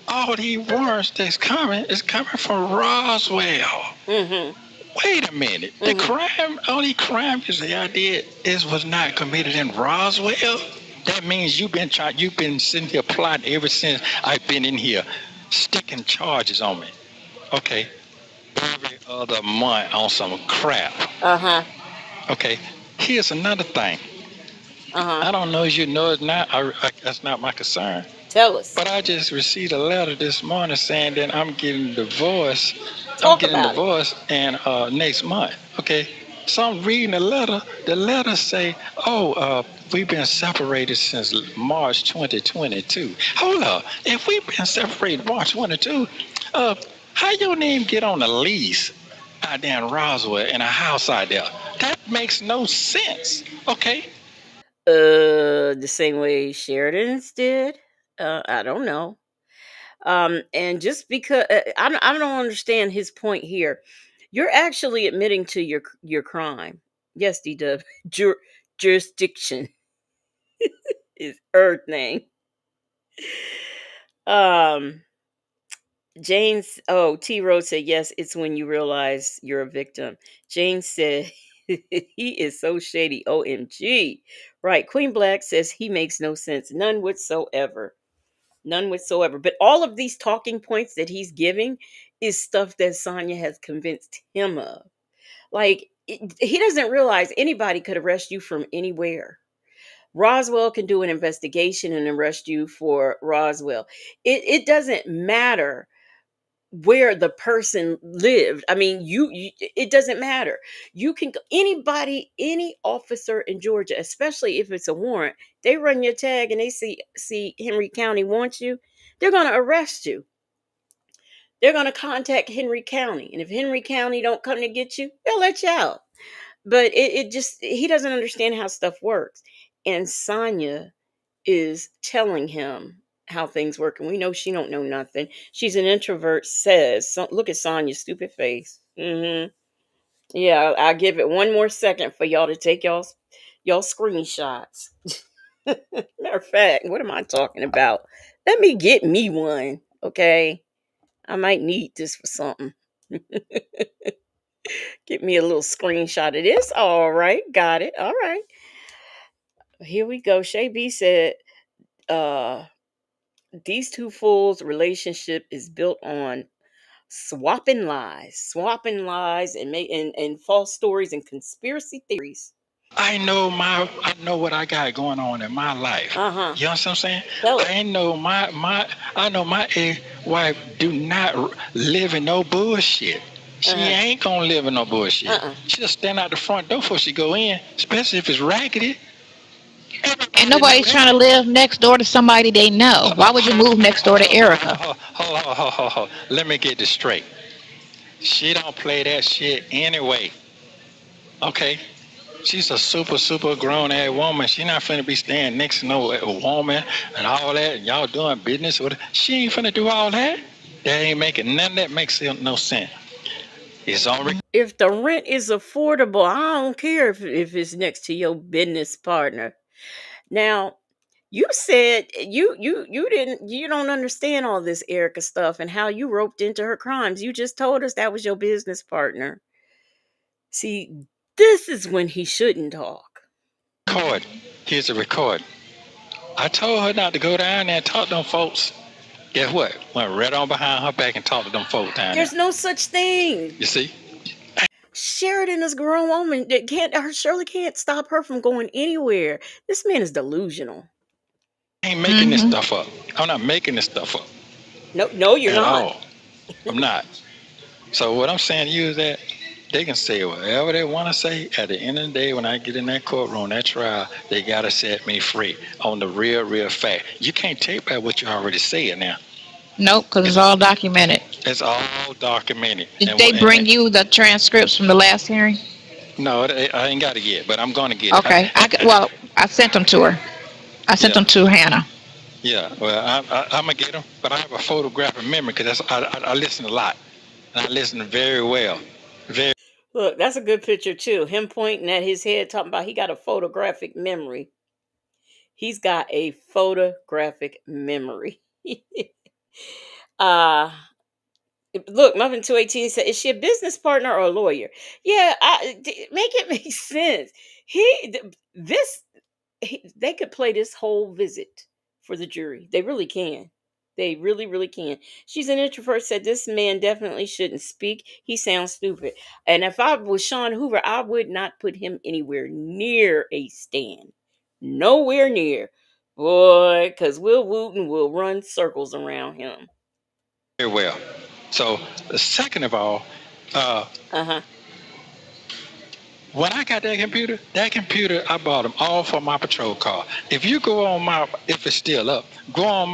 M: All these warrants that's coming is coming from Roswell.
A: Mm-hmm.
M: Wait a minute. The crime, only crime you say I did was not committed in Roswell. That means you've been sitting here plotting ever since I've been in here, sticking charges on me. Okay. Every other month on some crap. Okay. Here's another thing. I don't know if you know it now. That's not my concern.
A: Tell us.
M: But I just received a letter this morning saying that I'm getting divorced. Divorced and next month. Okay. So I'm reading the letter. The letter say, we've been separated since March 2022. Hold up. If we've been separated March 22, how your name get on a lease out there in Roswell in a house out there? That makes no sense. Okay.
A: The same way Sheridan's did. I don't know. And just because I don't understand his point here, you're actually admitting to your crime. Yes, D-Dub. Jurisdiction is Earth name. James, T Rose said, yes, it's when you realize you're a victim. Jane said, he is so shady. OMG. Right. Queen Black says he makes no sense. None whatsoever. None whatsoever. But all of these talking points that he's giving is stuff that Sonya has convinced him of. Like, he doesn't realize anybody could arrest you from anywhere. Roswell can do an investigation and arrest you for Roswell. It doesn't matter where the person lived. I mean, it doesn't matter. You can any officer in Georgia, especially if it's a warrant, they run your tag and they see Henry County wants you, they're going to arrest you. They're going to contact Henry County, and if Henry County don't come to get you, they'll let you out. But it just, he doesn't understand how stuff works. And Sonya is telling him how things work, and we know she don't know nothing. She's an introvert. Look at Sonya's stupid face. Yeah, I'll give it one more second for y'all to take y'all screenshots. Matter of fact, what am I talking about? Let me get me one, okay? I might need this for something. Get me a little screenshot of this. All right, got it. All right, here we go. Shay B said, these two fools' relationship is built on swapping lies, and false stories and conspiracy theories.
M: I know what I got going on in my life. You know what I'm saying? I know my ex-wife do not live in no bullshit. She ain't gonna live in no bullshit. She'll stand out the front door before she go in, especially if it's raggedy.
L: And nobody's trying to live next door to somebody they know. Why would you move next door to Erica?
M: Hold. Let me get this straight. She don't play that shit anyway. Okay? She's a super grown ass woman. She not finna be standing next to no woman and all that, and y'all doing business with her. She ain't finna do all that. That ain't making none of that makes no sense. It's on.
A: If the rent is affordable, I don't care if it's next to your business partner. Now, You said you don't understand all this Erica stuff and how you roped into her crimes. You just told us that was your business partner. See, this is when he shouldn't talk.
M: Record. Here's a record. I told her not to go down there and talk to them folks. Guess what? Went right on behind her back and talked to them folks down there.
A: There's no such thing.
M: You see?
A: Sheridan is a grown woman that Shirley can't stop her from going anywhere. This man is delusional.
M: I ain't making this stuff up. I'm not making this stuff up.
A: No, you're
M: at
A: not.
M: all. I'm not. So what I'm saying to you is that they can say whatever they want to say. At the end of the day, when I get in that courtroom, that trial, they got to set me free on the real fact. You can't take back what you already said now.
L: Nope, because it's all documented.
M: It's all documented.
L: Did they bring you the transcripts from the last hearing?
M: No, I ain't got it yet, but I'm going to get
L: it. Okay. I sent them to her. I sent them to Hannah.
M: Yeah, well, I'm going to get them, but I have a photographic memory because I listen a lot, and I listen very well.
A: Look, that's a good picture, too. Him pointing at his head, talking about he got a photographic memory. He's got a photographic memory. Look, Muffin 218 said, "Is she a business partner or a lawyer?" Yeah, make it make sense. They could play this whole visit for the jury. They really can. They really can. She's an introvert. Said this man definitely shouldn't speak. He sounds stupid. And if I was Sean Hoover, I would not put him anywhere near a stand. Nowhere near, boy, because Will Wooten will run circles around him.
M: Very well. So, second of all, when I got that computer, I bought them all for my patrol car. If you go on if it's still up, go on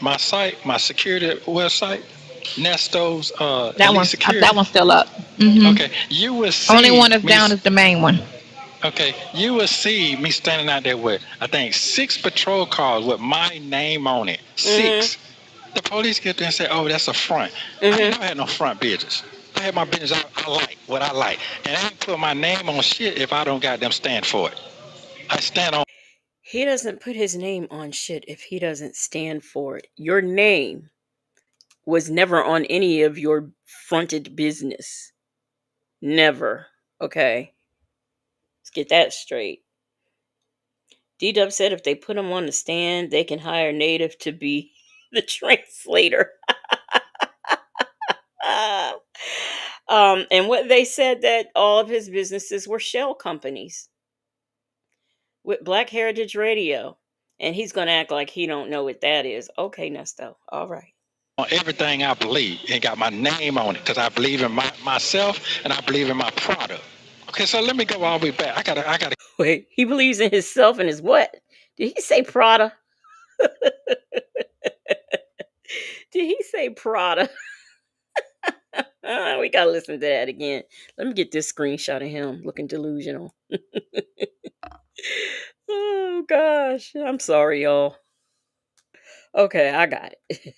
M: my site, my security website, Nesto's security.
L: That one's still up.
M: Okay, you will see.
L: Only one that's down is the main one.
M: Okay, you will see me standing out there with, I think, 6 patrol cars with my name on it. 6. The police get there and say, "Oh, that's a front." I ain't never had no front business. I had my business. I like what I like, and I ain't put my name on shit if I don't got them stand for it. I stand on.
A: He doesn't put his name on shit if he doesn't stand for it. Your name was never on any of your fronted business. Never. Okay. Let's get that straight. D-Dub said if they put him on the stand, they can hire Native to be the translator. And what they said that all of his businesses were shell companies with Black Heritage Radio. And he's going to act like he don't know what that is. Okay, Nesto. All right.
M: On everything I believe and got my name on it because I believe in myself and I believe in my product. Okay, so let me go all the way back. I gotta.
A: Wait, he believes in himself and his what? Did he say Prada? Did he say Prada? We gotta listen to that again. Let me get this screenshot of him looking delusional. Oh gosh, I'm sorry, y'all. Okay, I got it.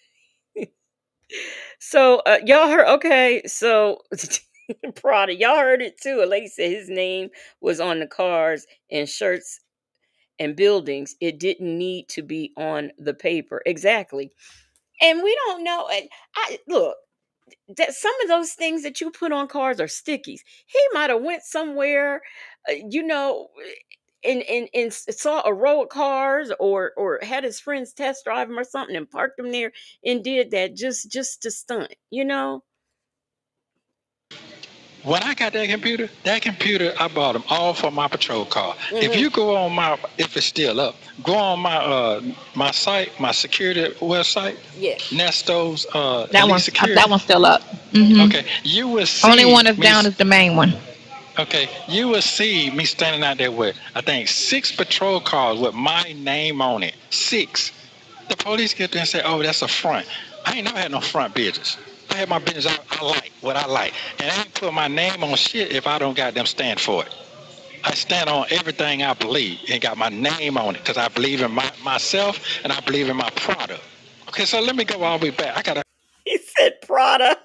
A: So y'all heard? Okay, so Prada, y'all heard it too. A lady said his name was on the cars and shirts and buildings. It didn't need to be on the paper. Exactly. And we don't know. I look, that some of those things that you put on cars are stickies. He might have went somewhere, and saw a row of cars or had his friends test drive him or something and parked them there and did that just to stunt,
M: When I got that computer, I bought them all for my patrol car. If you go on if it's still up, go on my site, my security website, Nesto's security.
L: That one's still up.
M: Okay, you will see.
L: Only one that's down is the main one.
M: Okay, you will see me standing out there with, I think, 6 patrol cars with my name on it. 6. The police get there and say, "Oh, that's a front." I ain't never had no front business. I had my business. I like what I like, and I ain't put my name on shit if I don't got them stand for it. I stand on everything I believe and got my name on it because I believe in myself and I believe in my product. Okay, so let me go all the way back.
A: He said Prada.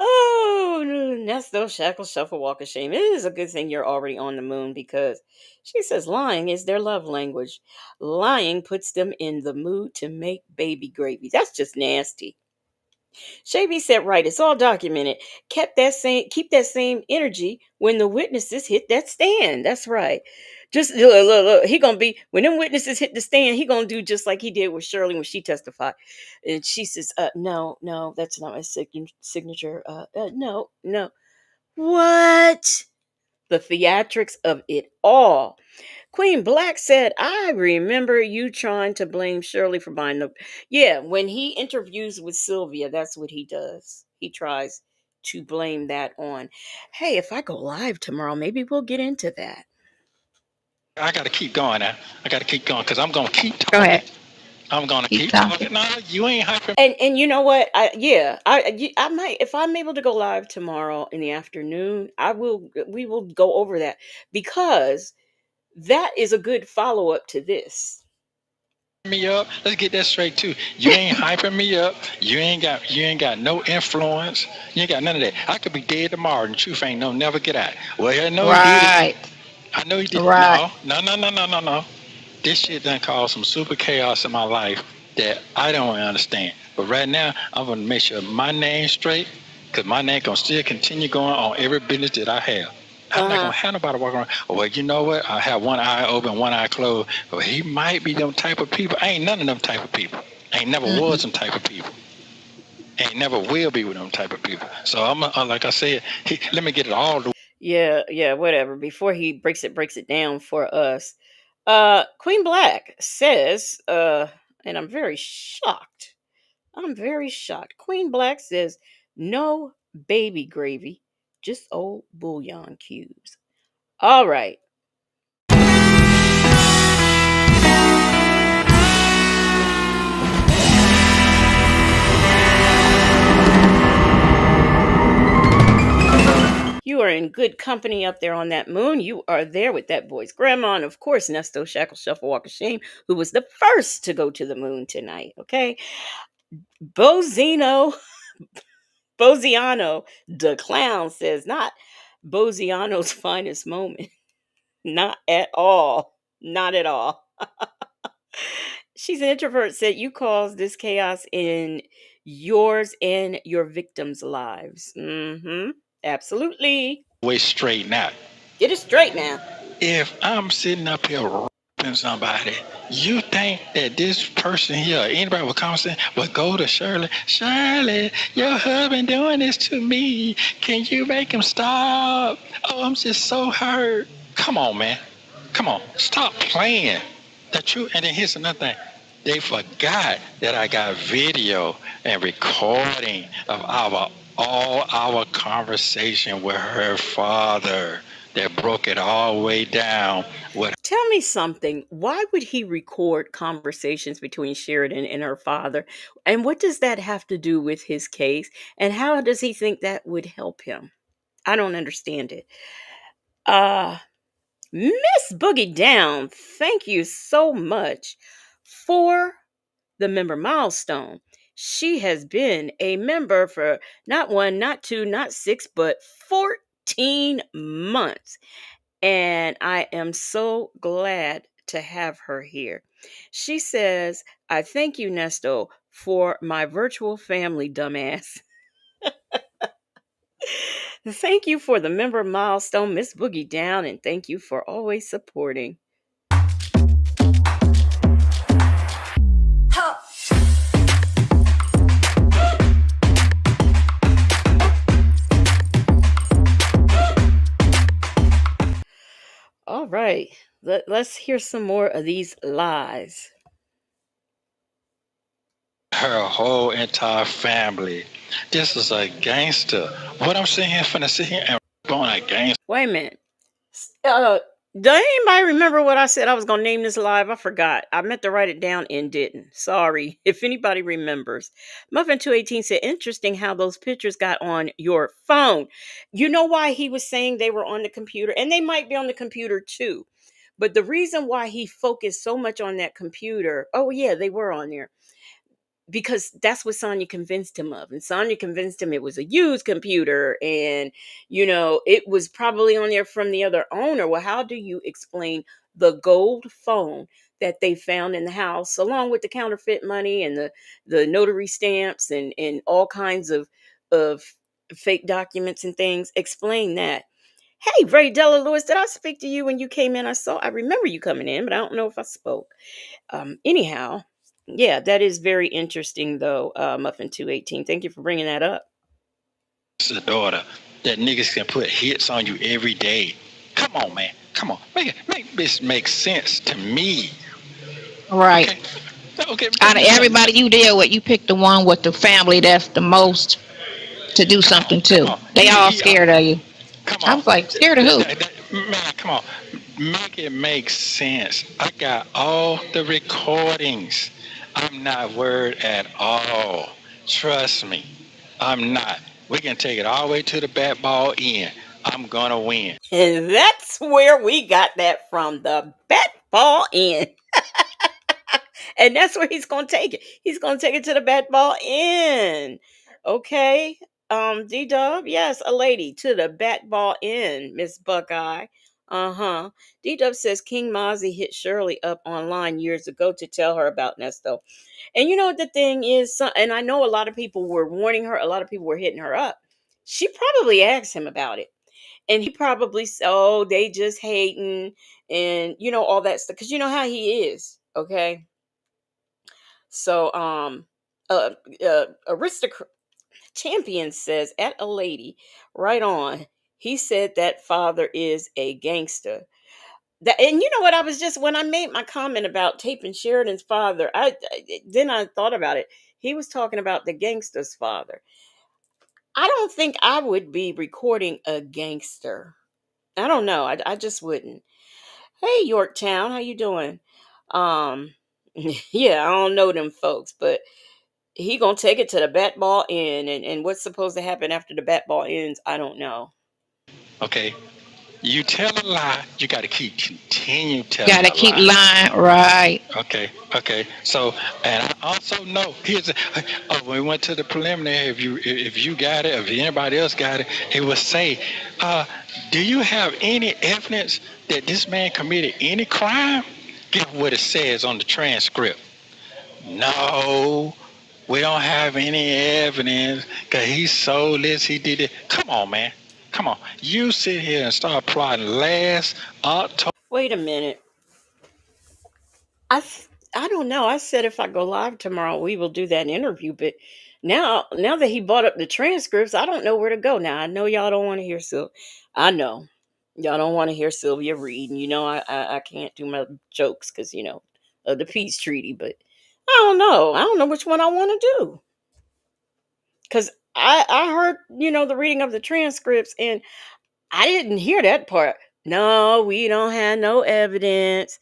A: Oh, Nesto, shackle, shuffle, walk of shame. It is a good thing you're already on the moon because she says lying is their love language. Lying puts them in the mood to make baby gravy. That's just nasty. Shavy said, right, it's all documented. Keep that same energy when the witnesses hit that stand. That's right. Just look. He gonna be when them witnesses hit the stand, he gonna do just like he did with Shirley when she testified. And she says, no, that's not my signature. No. What? The theatrics of it all. Queen Black said, I remember you trying to blame Shirley for buying the. Yeah, when he interviews with Sylvia, that's what he does. He tries to blame that on. Hey, if I go live tomorrow, maybe we'll get into that.
M: I got to keep going now. I got to keep going because I'm going to keep
L: Go
M: talking.
L: ahead.
M: I'm going to
L: Keep
M: keep
L: talking.
M: talking. No, you ain't hyping.
A: And you know what? I might, if I'm able to go live tomorrow in the afternoon, I will. We will go over that because that is a good follow up to this.
M: Me up. Let's get that straight too. You ain't hyping me up. You ain't got no influence. You ain't got none of that. I could be dead tomorrow and the truth ain't never get out. Well, I know he did it.
L: Right.
M: I know he did it.
L: Right.
M: No. This shit done caused some super chaos in my life that I don't understand. But right now, I'm gonna make sure my name's straight, cause my name gonna still continue going on every business that I have. I'm not gonna have nobody walking around. Well, you know what? I have one eye open, one eye closed. Well, he might be them type of people. I ain't none of them type of people. I ain't never was them type of people. Ain't never will be with them type of people. So I'm like I said, let me get it all the
A: Yeah, whatever. Before he breaks it down for us. Queen Black says, and I'm very shocked. Queen Black says, no baby gravy, just old bouillon cubes. All right. You are in good company up there on that moon. You are there with that boy's grandma, and of course, Nesto Shackle Shuffle Walk of Shame, who was the first to go to the moon tonight. Okay, Boziano, the clown says not Boziano's finest moment. Not at all. Not at all. She's an introvert. Said you caused this chaos in yours and your victims' lives. Mm-hmm. Absolutely.
M: way straighten out.
A: Get it straight now.
M: If I'm sitting up here rapping somebody, you think that this person here, anybody with common sense, would go to Shirley? Shirley, your husband doing this to me. Can you make him stop? Oh, I'm just so hurt. Come on, man. Come on. Stop playing. The truth. And then here's another thing. They forgot that I got video and recording of all our conversation with her father that broke it all the way down.
A: Tell me something. Why would he record conversations between Sheridan and her father? And what does that have to do with his case? And how does he think that would help him? I don't understand it. Miss Boogie Down, thank you so much for the member milestone. She has been a member for not one, not two, not six, but 14 months. And I am so glad to have her here. She says, I thank you, Nesto, for my virtual family, dumbass. Thank you for the member milestone, Miss Boogie Down, and thank you for always supporting. All right, let's hear some more of these lies.
M: Her whole entire family. This is a gangster. What I'm sitting here finna sit here and on a gangster.
A: Wait a minute. Do anybody remember what I said I was going to name this live? I forgot. I meant to write it down and didn't. Sorry if anybody remembers. Muffin218 said, interesting how those pictures got on your phone. You know why he was saying they were on the computer? And they might be on the computer too. But the reason why he focused so much on that computer, oh yeah, they were on there. because that's what Sonya convinced him of. And Sonya convinced him it was a used computer and, it was probably on there from the other owner. Well, how do you explain the gold phone that they found in the house, along with the counterfeit money and the notary stamps and all kinds of fake documents and things? Explain that. Hey, Ray Della Lewis, did I speak to you when you came in? I remember you coming in, but I don't know if I spoke. Anyhow, yeah, that is very interesting, though. Muffin 218. Thank you for bringing that up.
M: It's a daughter that niggas can put hits on you every day. Come on, man. Come on. Make this make sense to me.
L: Right.
M: Okay.
L: Out of everybody you deal with, you pick the one with the family that's the most to do something to. They all scared of you. I was like, scared of who?
M: Man, come on. Make it make sense. I got all the recordings. I'm not worried at all. Trust me. I'm not. We can take it all the way to the bat ball end. I'm going to win.
A: And that's where we got that from, the bat ball end. And that's where he's going to take it. He's going to take it to the bat ball end. Okay. D-Dub, yes, a lady to the bat ball end, Miss Buckeye. Uh-huh. D-Dub says King Mozzie hit Shirley up online years ago to tell her about Nesto. And the thing is, and I know a lot of people were warning her, a lot of people were hitting her up. She probably asked him about it. And he probably said, oh, they just hating and, all that stuff. Because you know how he is. Okay. So, uh, aristocrat champion says at a lady, right on. He said that father is a gangster. That, and you know what? I was just when I made my comment about taping Sheridan's father, then I thought about it. He was talking about the gangster's father. I don't think I would be recording a gangster. I don't know. I just wouldn't. Hey, Yorktown, how you doing? Um, yeah, I don't know them folks, but he gonna take it to the bat ball end, and what's supposed to happen after the bat ball ends, I don't know.
M: Okay. You tell a lie, you got to continue telling
L: Gotta
M: a
L: keep
M: lie.
L: lying, right?
M: Okay. So, and I also know when we went to the preliminary, if you got it, if anybody else got it, it would say, do you have any evidence that this man committed any crime? Guess what it says on the transcript? No, we don't have any evidence because he sold this, he did it. Come on, man. Come on. You sit here and start plotting last October.
A: Wait a minute. I don't know. I said if I go live tomorrow, we will do that interview. But now that he brought up the transcripts, I don't know where to go. Now I know y'all don't want to hear Sylvia. I know y'all don't want to hear Sylvia read, and I can't do my jokes because of the peace treaty. But I don't know. I don't know which one I want to do because I heard the reading of the transcripts and I didn't hear that part. No, we don't have no evidence.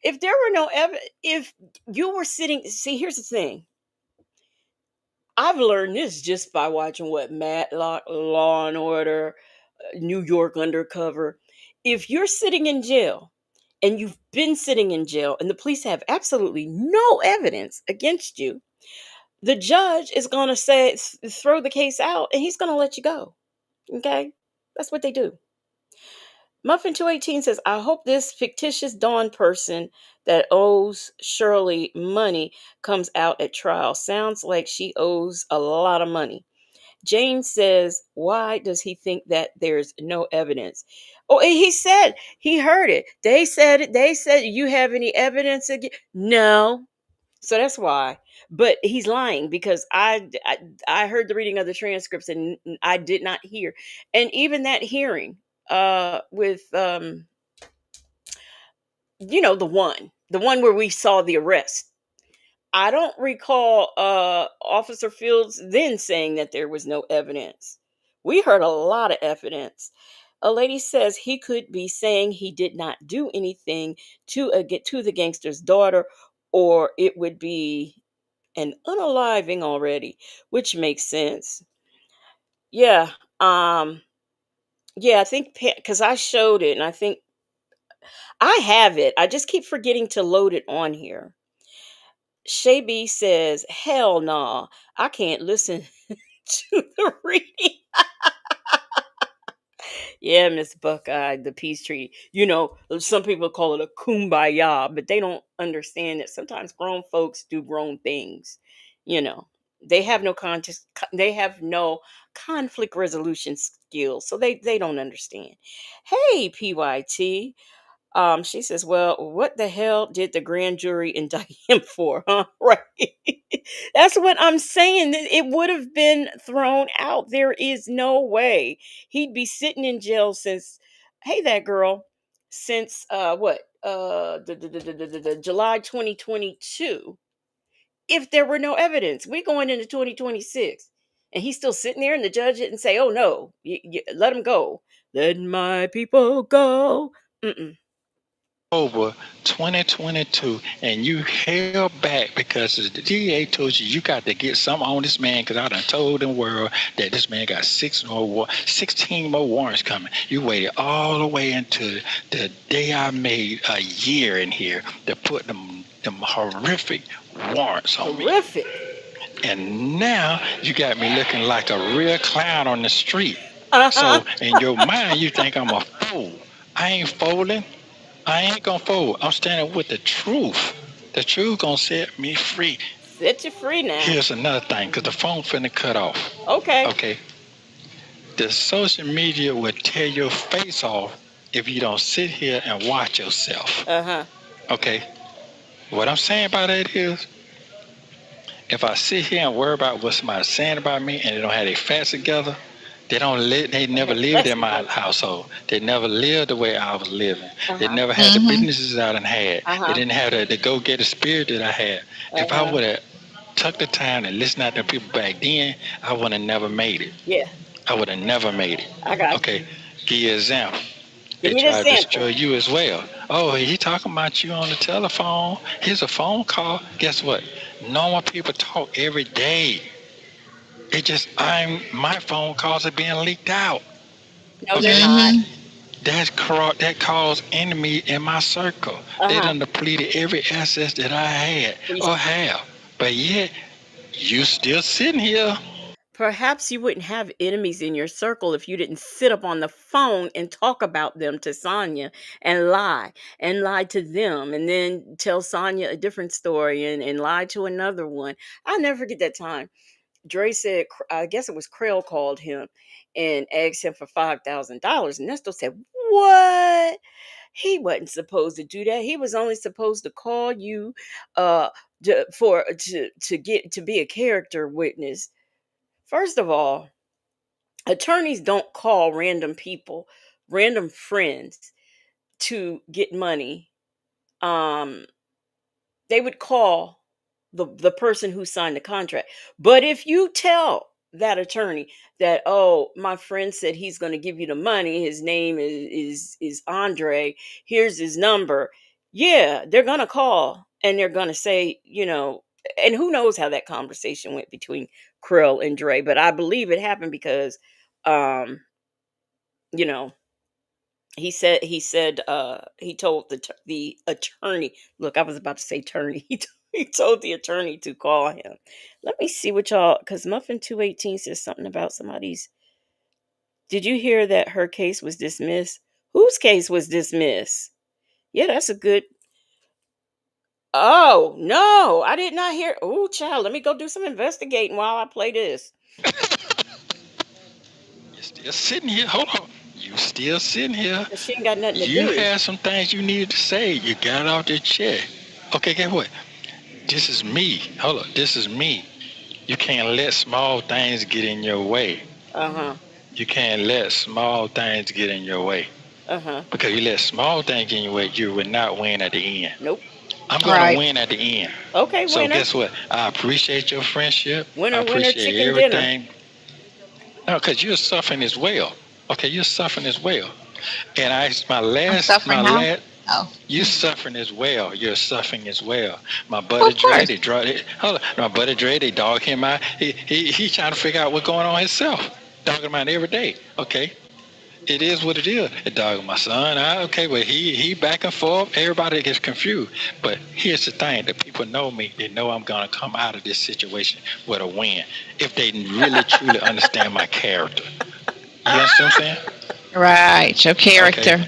A: If there were no evidence, if you were sitting, see, here's the thing. I've learned this just by watching Matlock, Law and Order, New York Undercover. If you're sitting in jail and you've been sitting in jail and the police have absolutely no evidence against you, the judge is going to throw the case out and he's going to let you go. Okay? That's what they do. Muffin 218 says, I hope this fictitious Dawn person that owes Shirley money comes out at trial. Sounds like she owes a lot of money. Jane says, why does he think that there's no evidence? Oh, and he said, he heard it. They said it. They said, you have any evidence again? No. So that's why. But he's lying because I heard the reading of the transcripts and I did not hear. And even that hearing with the one where we saw the arrest. I don't recall Officer Fields then saying that there was no evidence. We heard a lot of evidence. A lady says he could be saying he did not do anything get to the gangster's daughter, or it would be an unaliving already, which makes sense. Yeah. Yeah, I think because I showed it and I think I have it. I just keep forgetting to load it on here. Shaby says, hell nah, I can't listen to the reading. Yeah, Miss Buckeye, the peace treaty. Some people call it a kumbaya, but they don't understand that sometimes grown folks do grown things. You know, they have no contest, they have no conflict resolution skills, so they don't understand. Hey, PYT. She says, "Well, what the hell did the grand jury indict him for, huh?" Right. That's what I'm saying. It would have been thrown out. There is no way he'd be sitting in jail since, hey, that girl, since what? July 2022. If there were no evidence, we going into 2026, and he's still sitting there, and the judge didn't say, "Oh no, let him go. Let my people go." Mm-mm.
M: October 2022, and you held back because the DA told you you got to get something on this man, because I done told the world that this man got 16 more warrants coming. You waited all the way until the day I made a year in here to put them horrific warrants on me.
A: Horrific.
M: And now you got me looking like a real clown on the street.
A: Uh-huh.
M: So in your mind, you think I'm a fool. I ain't folding. I ain't gonna fold. I'm standing with the truth. The truth gonna set me free.
A: Set you free now.
M: Here's another thing, because the phone finna cut off.
A: Okay.
M: Okay. The social media will tear your face off if you don't sit here and watch yourself.
A: Uh-huh.
M: Okay. What I'm saying by that is, if I sit here and worry about what somebody's saying about me and they don't have their facts together, they never lived in my household. They never lived the way I was living. They never had the businesses I done had. They didn't have the go-getter spirit that I had. If I would have took the time and listened out to people back then, I would have never made it.
A: Yeah.
M: I would have never made it.
A: I got
M: Okay, give you an example.
A: Give
M: They
A: me the
M: try to
A: example.
M: destroy you as well. Oh, he talking about you on the telephone. Here's a phone call. Guess what? Normal people talk every day. It just my phone calls are being leaked out.
A: No, they're not.
M: That caused enemy in my circle. They
A: Uh-huh.
M: done depleted every asset that I had or have. But yet, you still sitting here.
A: Perhaps you wouldn't have enemies in your circle if you didn't sit up on the phone and talk about them to Sonya and lie to them, and then tell Sonya a different story and lie to another one. I'll never forget that time. Dre said, I guess it was Krell called him and asked him for $5,000. And Nesto said, "What? He wasn't supposed to do that. He was only supposed to call you uh to be a character witness." First of all, attorneys don't call random people, random friends to get money. Um they would call the person who signed the contract. But if you tell that attorney that, "Oh, my friend said he's going to give you the money. His name is Andre. Here's his number." Yeah, they're going to call and they're going to say, and who knows how that conversation went between Krill and Dre, but I believe it happened because um you know he told the attorney. Look, I was about to say attorney. He told the attorney to call him. Let me see what y'all, because Muffin 218 says something about somebody's. Did you hear that her case was dismissed? Whose case was dismissed? Yeah, that's a good. Oh no, I did not hear. Oh, child, let me go do some investigating while I play this.
M: You're still sitting here. Hold on. You still sitting here.
A: She ain't got nothing to
M: You
A: do.
M: had some things you needed to say. You got it off your chest. Okay, guess what? This is me. Hold on. This is me. You can't let small things get in your way.
A: Uh-huh.
M: You can't let small things get in your way.
A: Uh-huh.
M: Because you let small things get in your way, you will not win at the end.
A: Nope.
M: I'm going to win at the end.
A: Okay,
M: so
A: winner.
M: guess what? I appreciate your friendship.
A: Winner,
M: I appreciate
A: chicken
M: everything.
A: dinner.
M: No, because you're suffering as well. Okay, you're suffering as well. And you're suffering as well. You're suffering as well. My buddy Dre, they dog him out. He trying to figure out what's going on himself. Dogging him out every day. Okay. It is what it is. The dog, my son, okay, well, he back and forth. Everybody gets confused. But here's the thing: the people know me. They know I'm gonna come out of this situation with a win if they really truly understand my character. You understand what I'm saying?
L: Right, your
M: Okay,
L: character.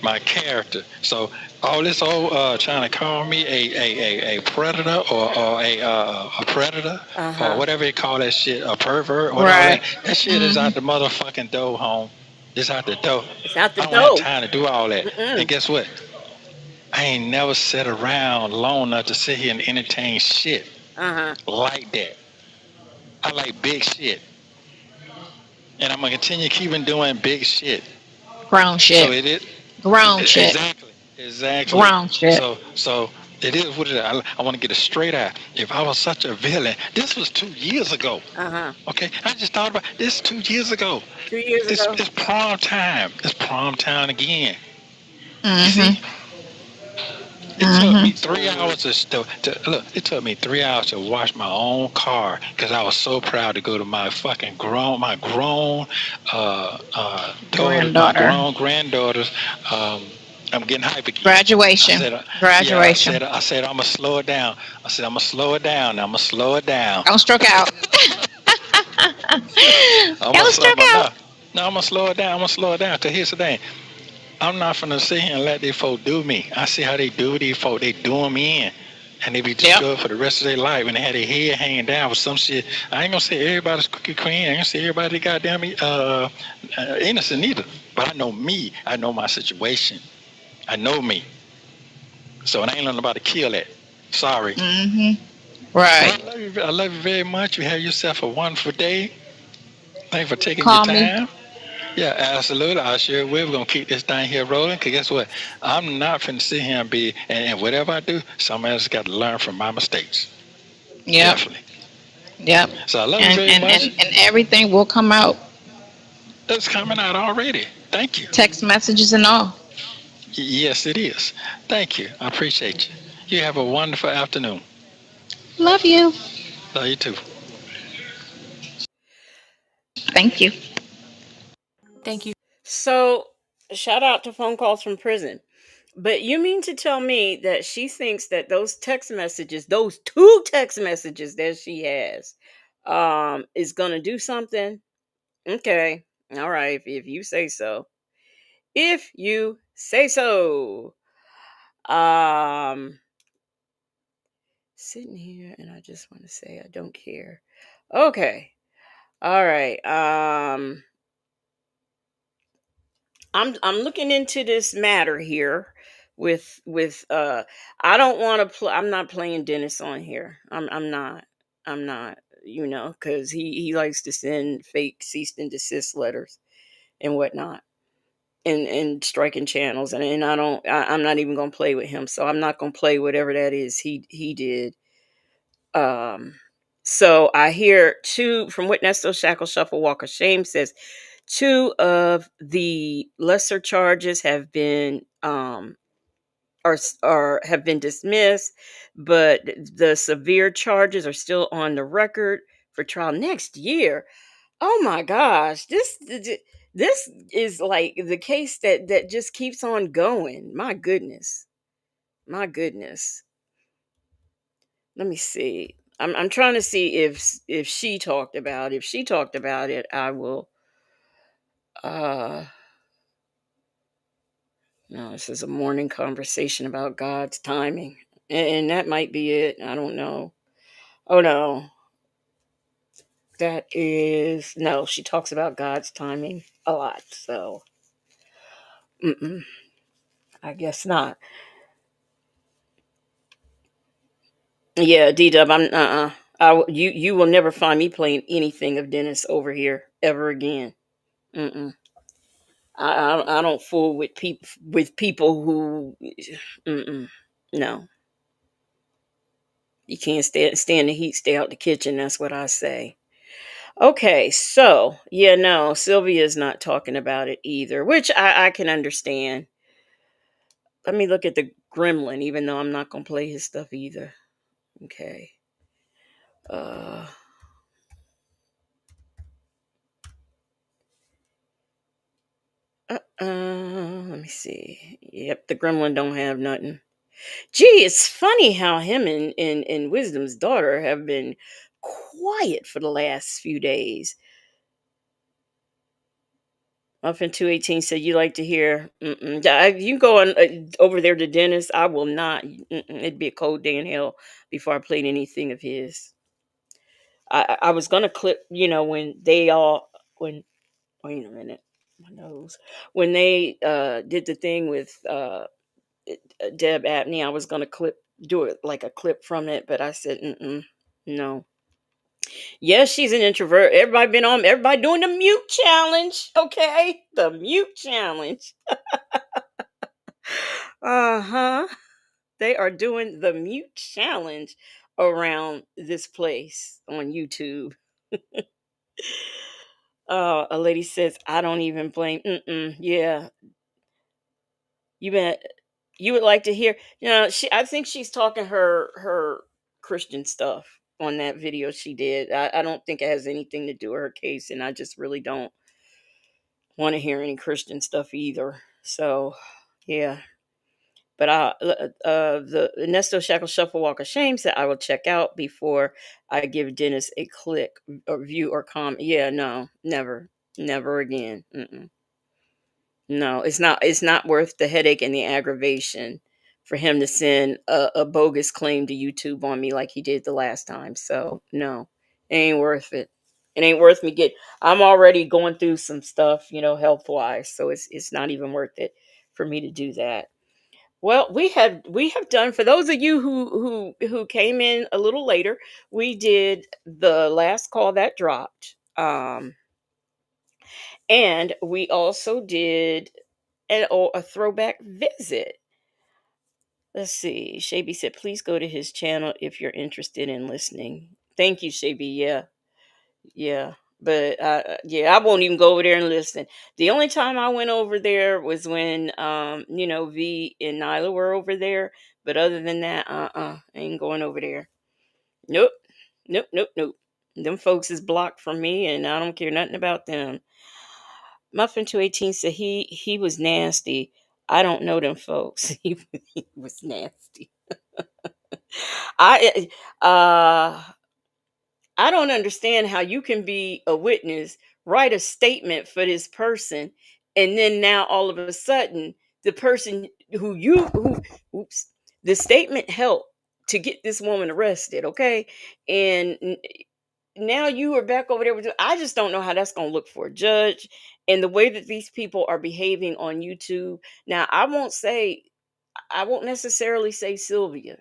M: my character. So all this old trying to call me a predator or a predator or
A: Uh-huh.
M: whatever they call that shit, a pervert or all that.
L: Right.
M: That shit is
L: Hmm.
M: out the motherfucking door, home. It's out the door.
A: It's out the
M: I don't have
A: door.
M: time to do all that. And
A: Mm-mm.
M: guess what? I ain't never sat around long enough to sit here and entertain shit
A: Uh-huh.
M: like that. I like big shit. And I'm gonna continue keeping doing big shit.
L: Grown
M: So
L: shit.
M: it is
L: Grown shit.
M: exactly.
L: Grown shit.
M: So it is what it is. I want to get a straight eye. If I was such a villain, this was 2 years ago.
A: Uh-huh.
M: Okay, I just thought about this 2 years ago.
A: 2 years
M: It's
A: ago.
M: it's prom time. It's prom time again. You
L: Hmm.
M: see, it took
L: Hmm.
M: me 3 hours to look. It took me 3 hours to wash my own car because I was so proud to go to my fucking grown daughter, my
L: Granddaughter.
M: grown granddaughters. I'm getting hype again. I
L: Graduation.
M: said, yeah,
L: Graduation.
M: I said, I'm gonna slow it down. I said, I'm gonna slow it down. I'm gonna slow it down.
L: Don't stroke out.
M: I'm gonna
L: Don't
M: slow
L: stroke
M: my
L: out.
M: no, I'm gonna slow it down. I'm gonna slow it down. Cause here's the thing. I'm not finna sit here and let these folk do me. I see how they do these folk. They doing me in. And they be
L: Yep.
M: discovered for the rest of their life. And they had their head hanging down with some shit. I ain't gonna say everybody's cookie queen. I ain't gonna say everybody goddamn innocent either. But I know me. I know my situation. I know me. So it ain't nothing about to kill that. Sorry.
L: Hmm.
M: So
L: Right.
M: I love you very much. You have yourself a wonderful day. Thanks for taking your
L: Call me.
M: time. Yeah, absolutely. I sure will. We're gonna keep this thing here rolling. Cause guess what? I'm not finna sit here and be and whatever I do, somebody else got to learn from my mistakes.
L: Yep.
M: Definitely.
L: Yep.
M: So I love you
L: And
M: very
L: and and
M: much.
L: and everything will come out.
M: It's coming out already. Thank you.
L: Text messages and all.
M: Yes, it is. Thank you. I appreciate you. You have a wonderful afternoon.
L: Love you.
M: Love you too.
L: Thank you.
K: Thank you.
A: So, shout out to phone calls from prison. But you mean to tell me that she thinks that those text messages, those two text messages that she has, is gonna do something? Okay. All right, if you say so. If you say so. Um Sitting here and I just want to say I don't care. Okay. All right. I'm looking into this matter here with I don't want to play. I'm not playing Dennis on here. I'm not. I'm not, cuz he likes to send fake cease and desist letters and whatnot, and striking channels, and I'm not even going to play with him. So I'm not going to play whatever that is he did. Um, so I hear two from what Nesto Shackle Shuffle Walk of Shame says. Two of the lesser charges have been or have been dismissed, but the severe charges are still on the record for trial next year. Oh my gosh, this is like the case that just keeps on going. My goodness, my goodness. Let me see. I'm trying to see if she talked about it. If she talked about it, I will. Uh, no, this is a morning conversation about God's timing, and that might be it. I don't know. Oh no, that is no. She talks about God's timing a lot, so I guess not. Yeah, D Dub. I'm you will never find me playing anything of Dennis over here ever again. Mm-mm. I don't fool with people who. Mm-mm. No, you can't stand the heat. Stay out the kitchen. That's what I say. Okay, so yeah, no, Sylvia's not talking about it either, which I can understand. Let me look at the Gremlin, even though I'm not gonna play his stuff either. Okay. Uh me see. Yep, the gremlin don't have nothing. Gee, it's funny how him and Wisdom's daughter have been quiet for the last few days. Muffin 218 said, "You like to hear? Mm-mm. You go on over there to Dennis. I will not. It'd be a cold day in hell before I played anything of his. I was gonna clip, when they all when wait a minute, my nose when they did the thing with Deb Abney. I was gonna do it like a clip from it, but I said, no. Yes, she's an introvert. Everybody doing the mute challenge. Okay, the mute challenge. Uh-huh. They are doing the mute challenge around this place on YouTube. A lady says, I don't even blame. Yeah, you bet. You would like to hear, I think she's talking her Christian stuff on that video she did. I don't think it has anything to do with her case, and I just really don't want to hear any Christian stuff either. So, yeah. But the Nesto Shackle Shuffle Walk of Shame said I will check out before I give Dennis a click or view or comment. Yeah, no, never again. No, it's not worth the headache and the aggravation for him to send a bogus claim to YouTube on me like he did the last time. So no, it ain't worth it. It ain't worth me I'm already going through some stuff, health wise. So it's not even worth it for me to do that. Well, we have done, for those of you who came in a little later, we did the last call that dropped. And we also did a throwback visit. Let's see. Shaby said, please go to his channel if you're interested in listening. Thank you, Shaby. Yeah. Yeah. But yeah, I won't even go over there and listen. The only time I went over there was when V and Nyla were over there. But other than that, I ain't going over there. Nope. Nope, nope, nope. Them folks is blocked from me, and I don't care nothing about them. Muffin 218 said he was nasty. I don't know them folks. He was nasty. I uh I don't understand how you can be a witness, write a statement for this person, and then now all of a sudden the person who oops, the statement helped to get this woman arrested, okay? And now you are back over there with I just don't know how that's going to look for a judge, and the way that these people are behaving on YouTube. Now, I won't necessarily say Sylvia,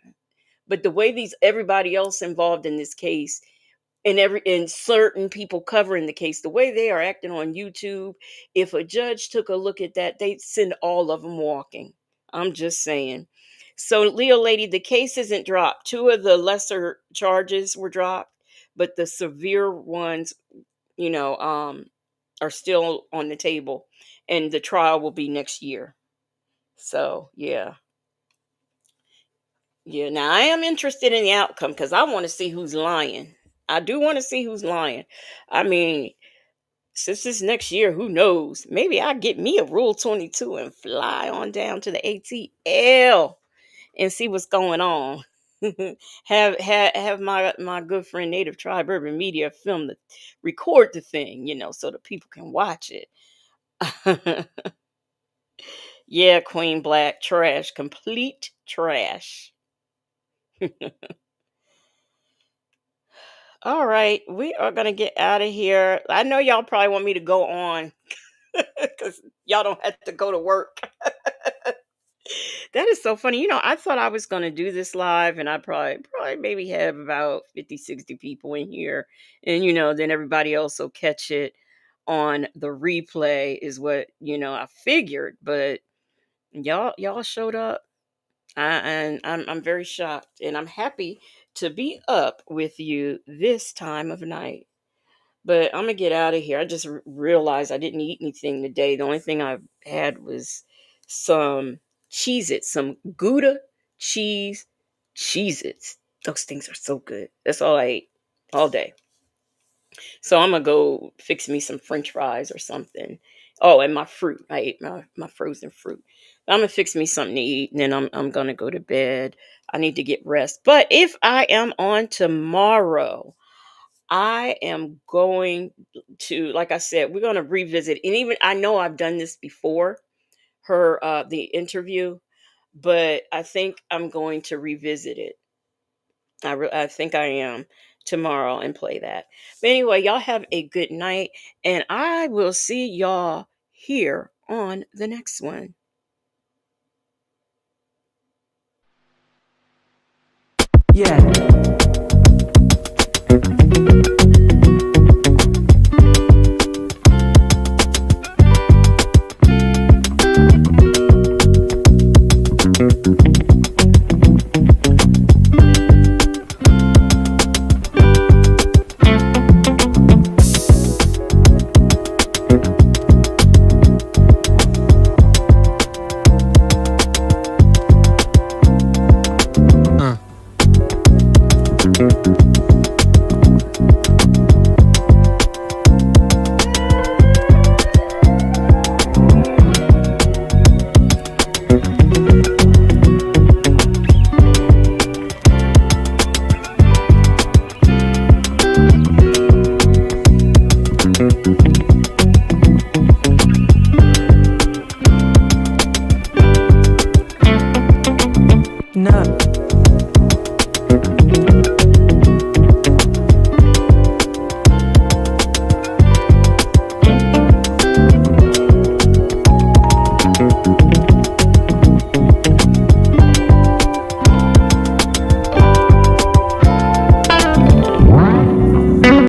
A: but the way these everybody else involved in this case, and certain people covering the case, the way they are acting on YouTube, if a judge took a look at that, they'd send all of them walking. I'm just saying. So, Leo lady, the case isn't dropped. Two of the lesser charges were dropped, but the severe ones, you know, um, are still on the table, and the trial will be next year. So, yeah. Yeah, now I am interested in the outcome because I want to see who's lying. I do want to see who's lying. I mean, since this next year, who knows? Maybe I get me a Rule 22 and fly on down to the ATL and see what's going on. have my good friend Native Tribe Urban Media record the thing, so the people can watch it. Yeah, Queen Black, trash, complete trash. All right, we are gonna get out of here. I know y'all probably want me to go on because y'all don't have to go to work. That is so funny. I thought I was gonna do this live, and I probably maybe have about 50, 60 people in here, and then everybody else will catch it on the replay, is what I figured. But y'all showed up, and I'm very shocked, and I'm happy to be up with you this time of night. But I'm gonna get out of here. I just realized I didn't eat anything today. The only thing I've had was some Cheez-Its, some Gouda cheese Cheez-Its. Those things are so good. That's all I ate all day. So I'm gonna go fix me some French fries or something. Oh, and my fruit. I ate my frozen fruit. I'm gonna fix me something to eat, and then I'm gonna go to bed. I need to get rest. But if I am on tomorrow, I am going to, like I said, we're gonna revisit. And even I know I've done this before, the interview, but I think I'm going to revisit it. I think I am tomorrow and play that. But anyway, y'all have a good night, and I will see y'all here on the next one.
B: Yeah.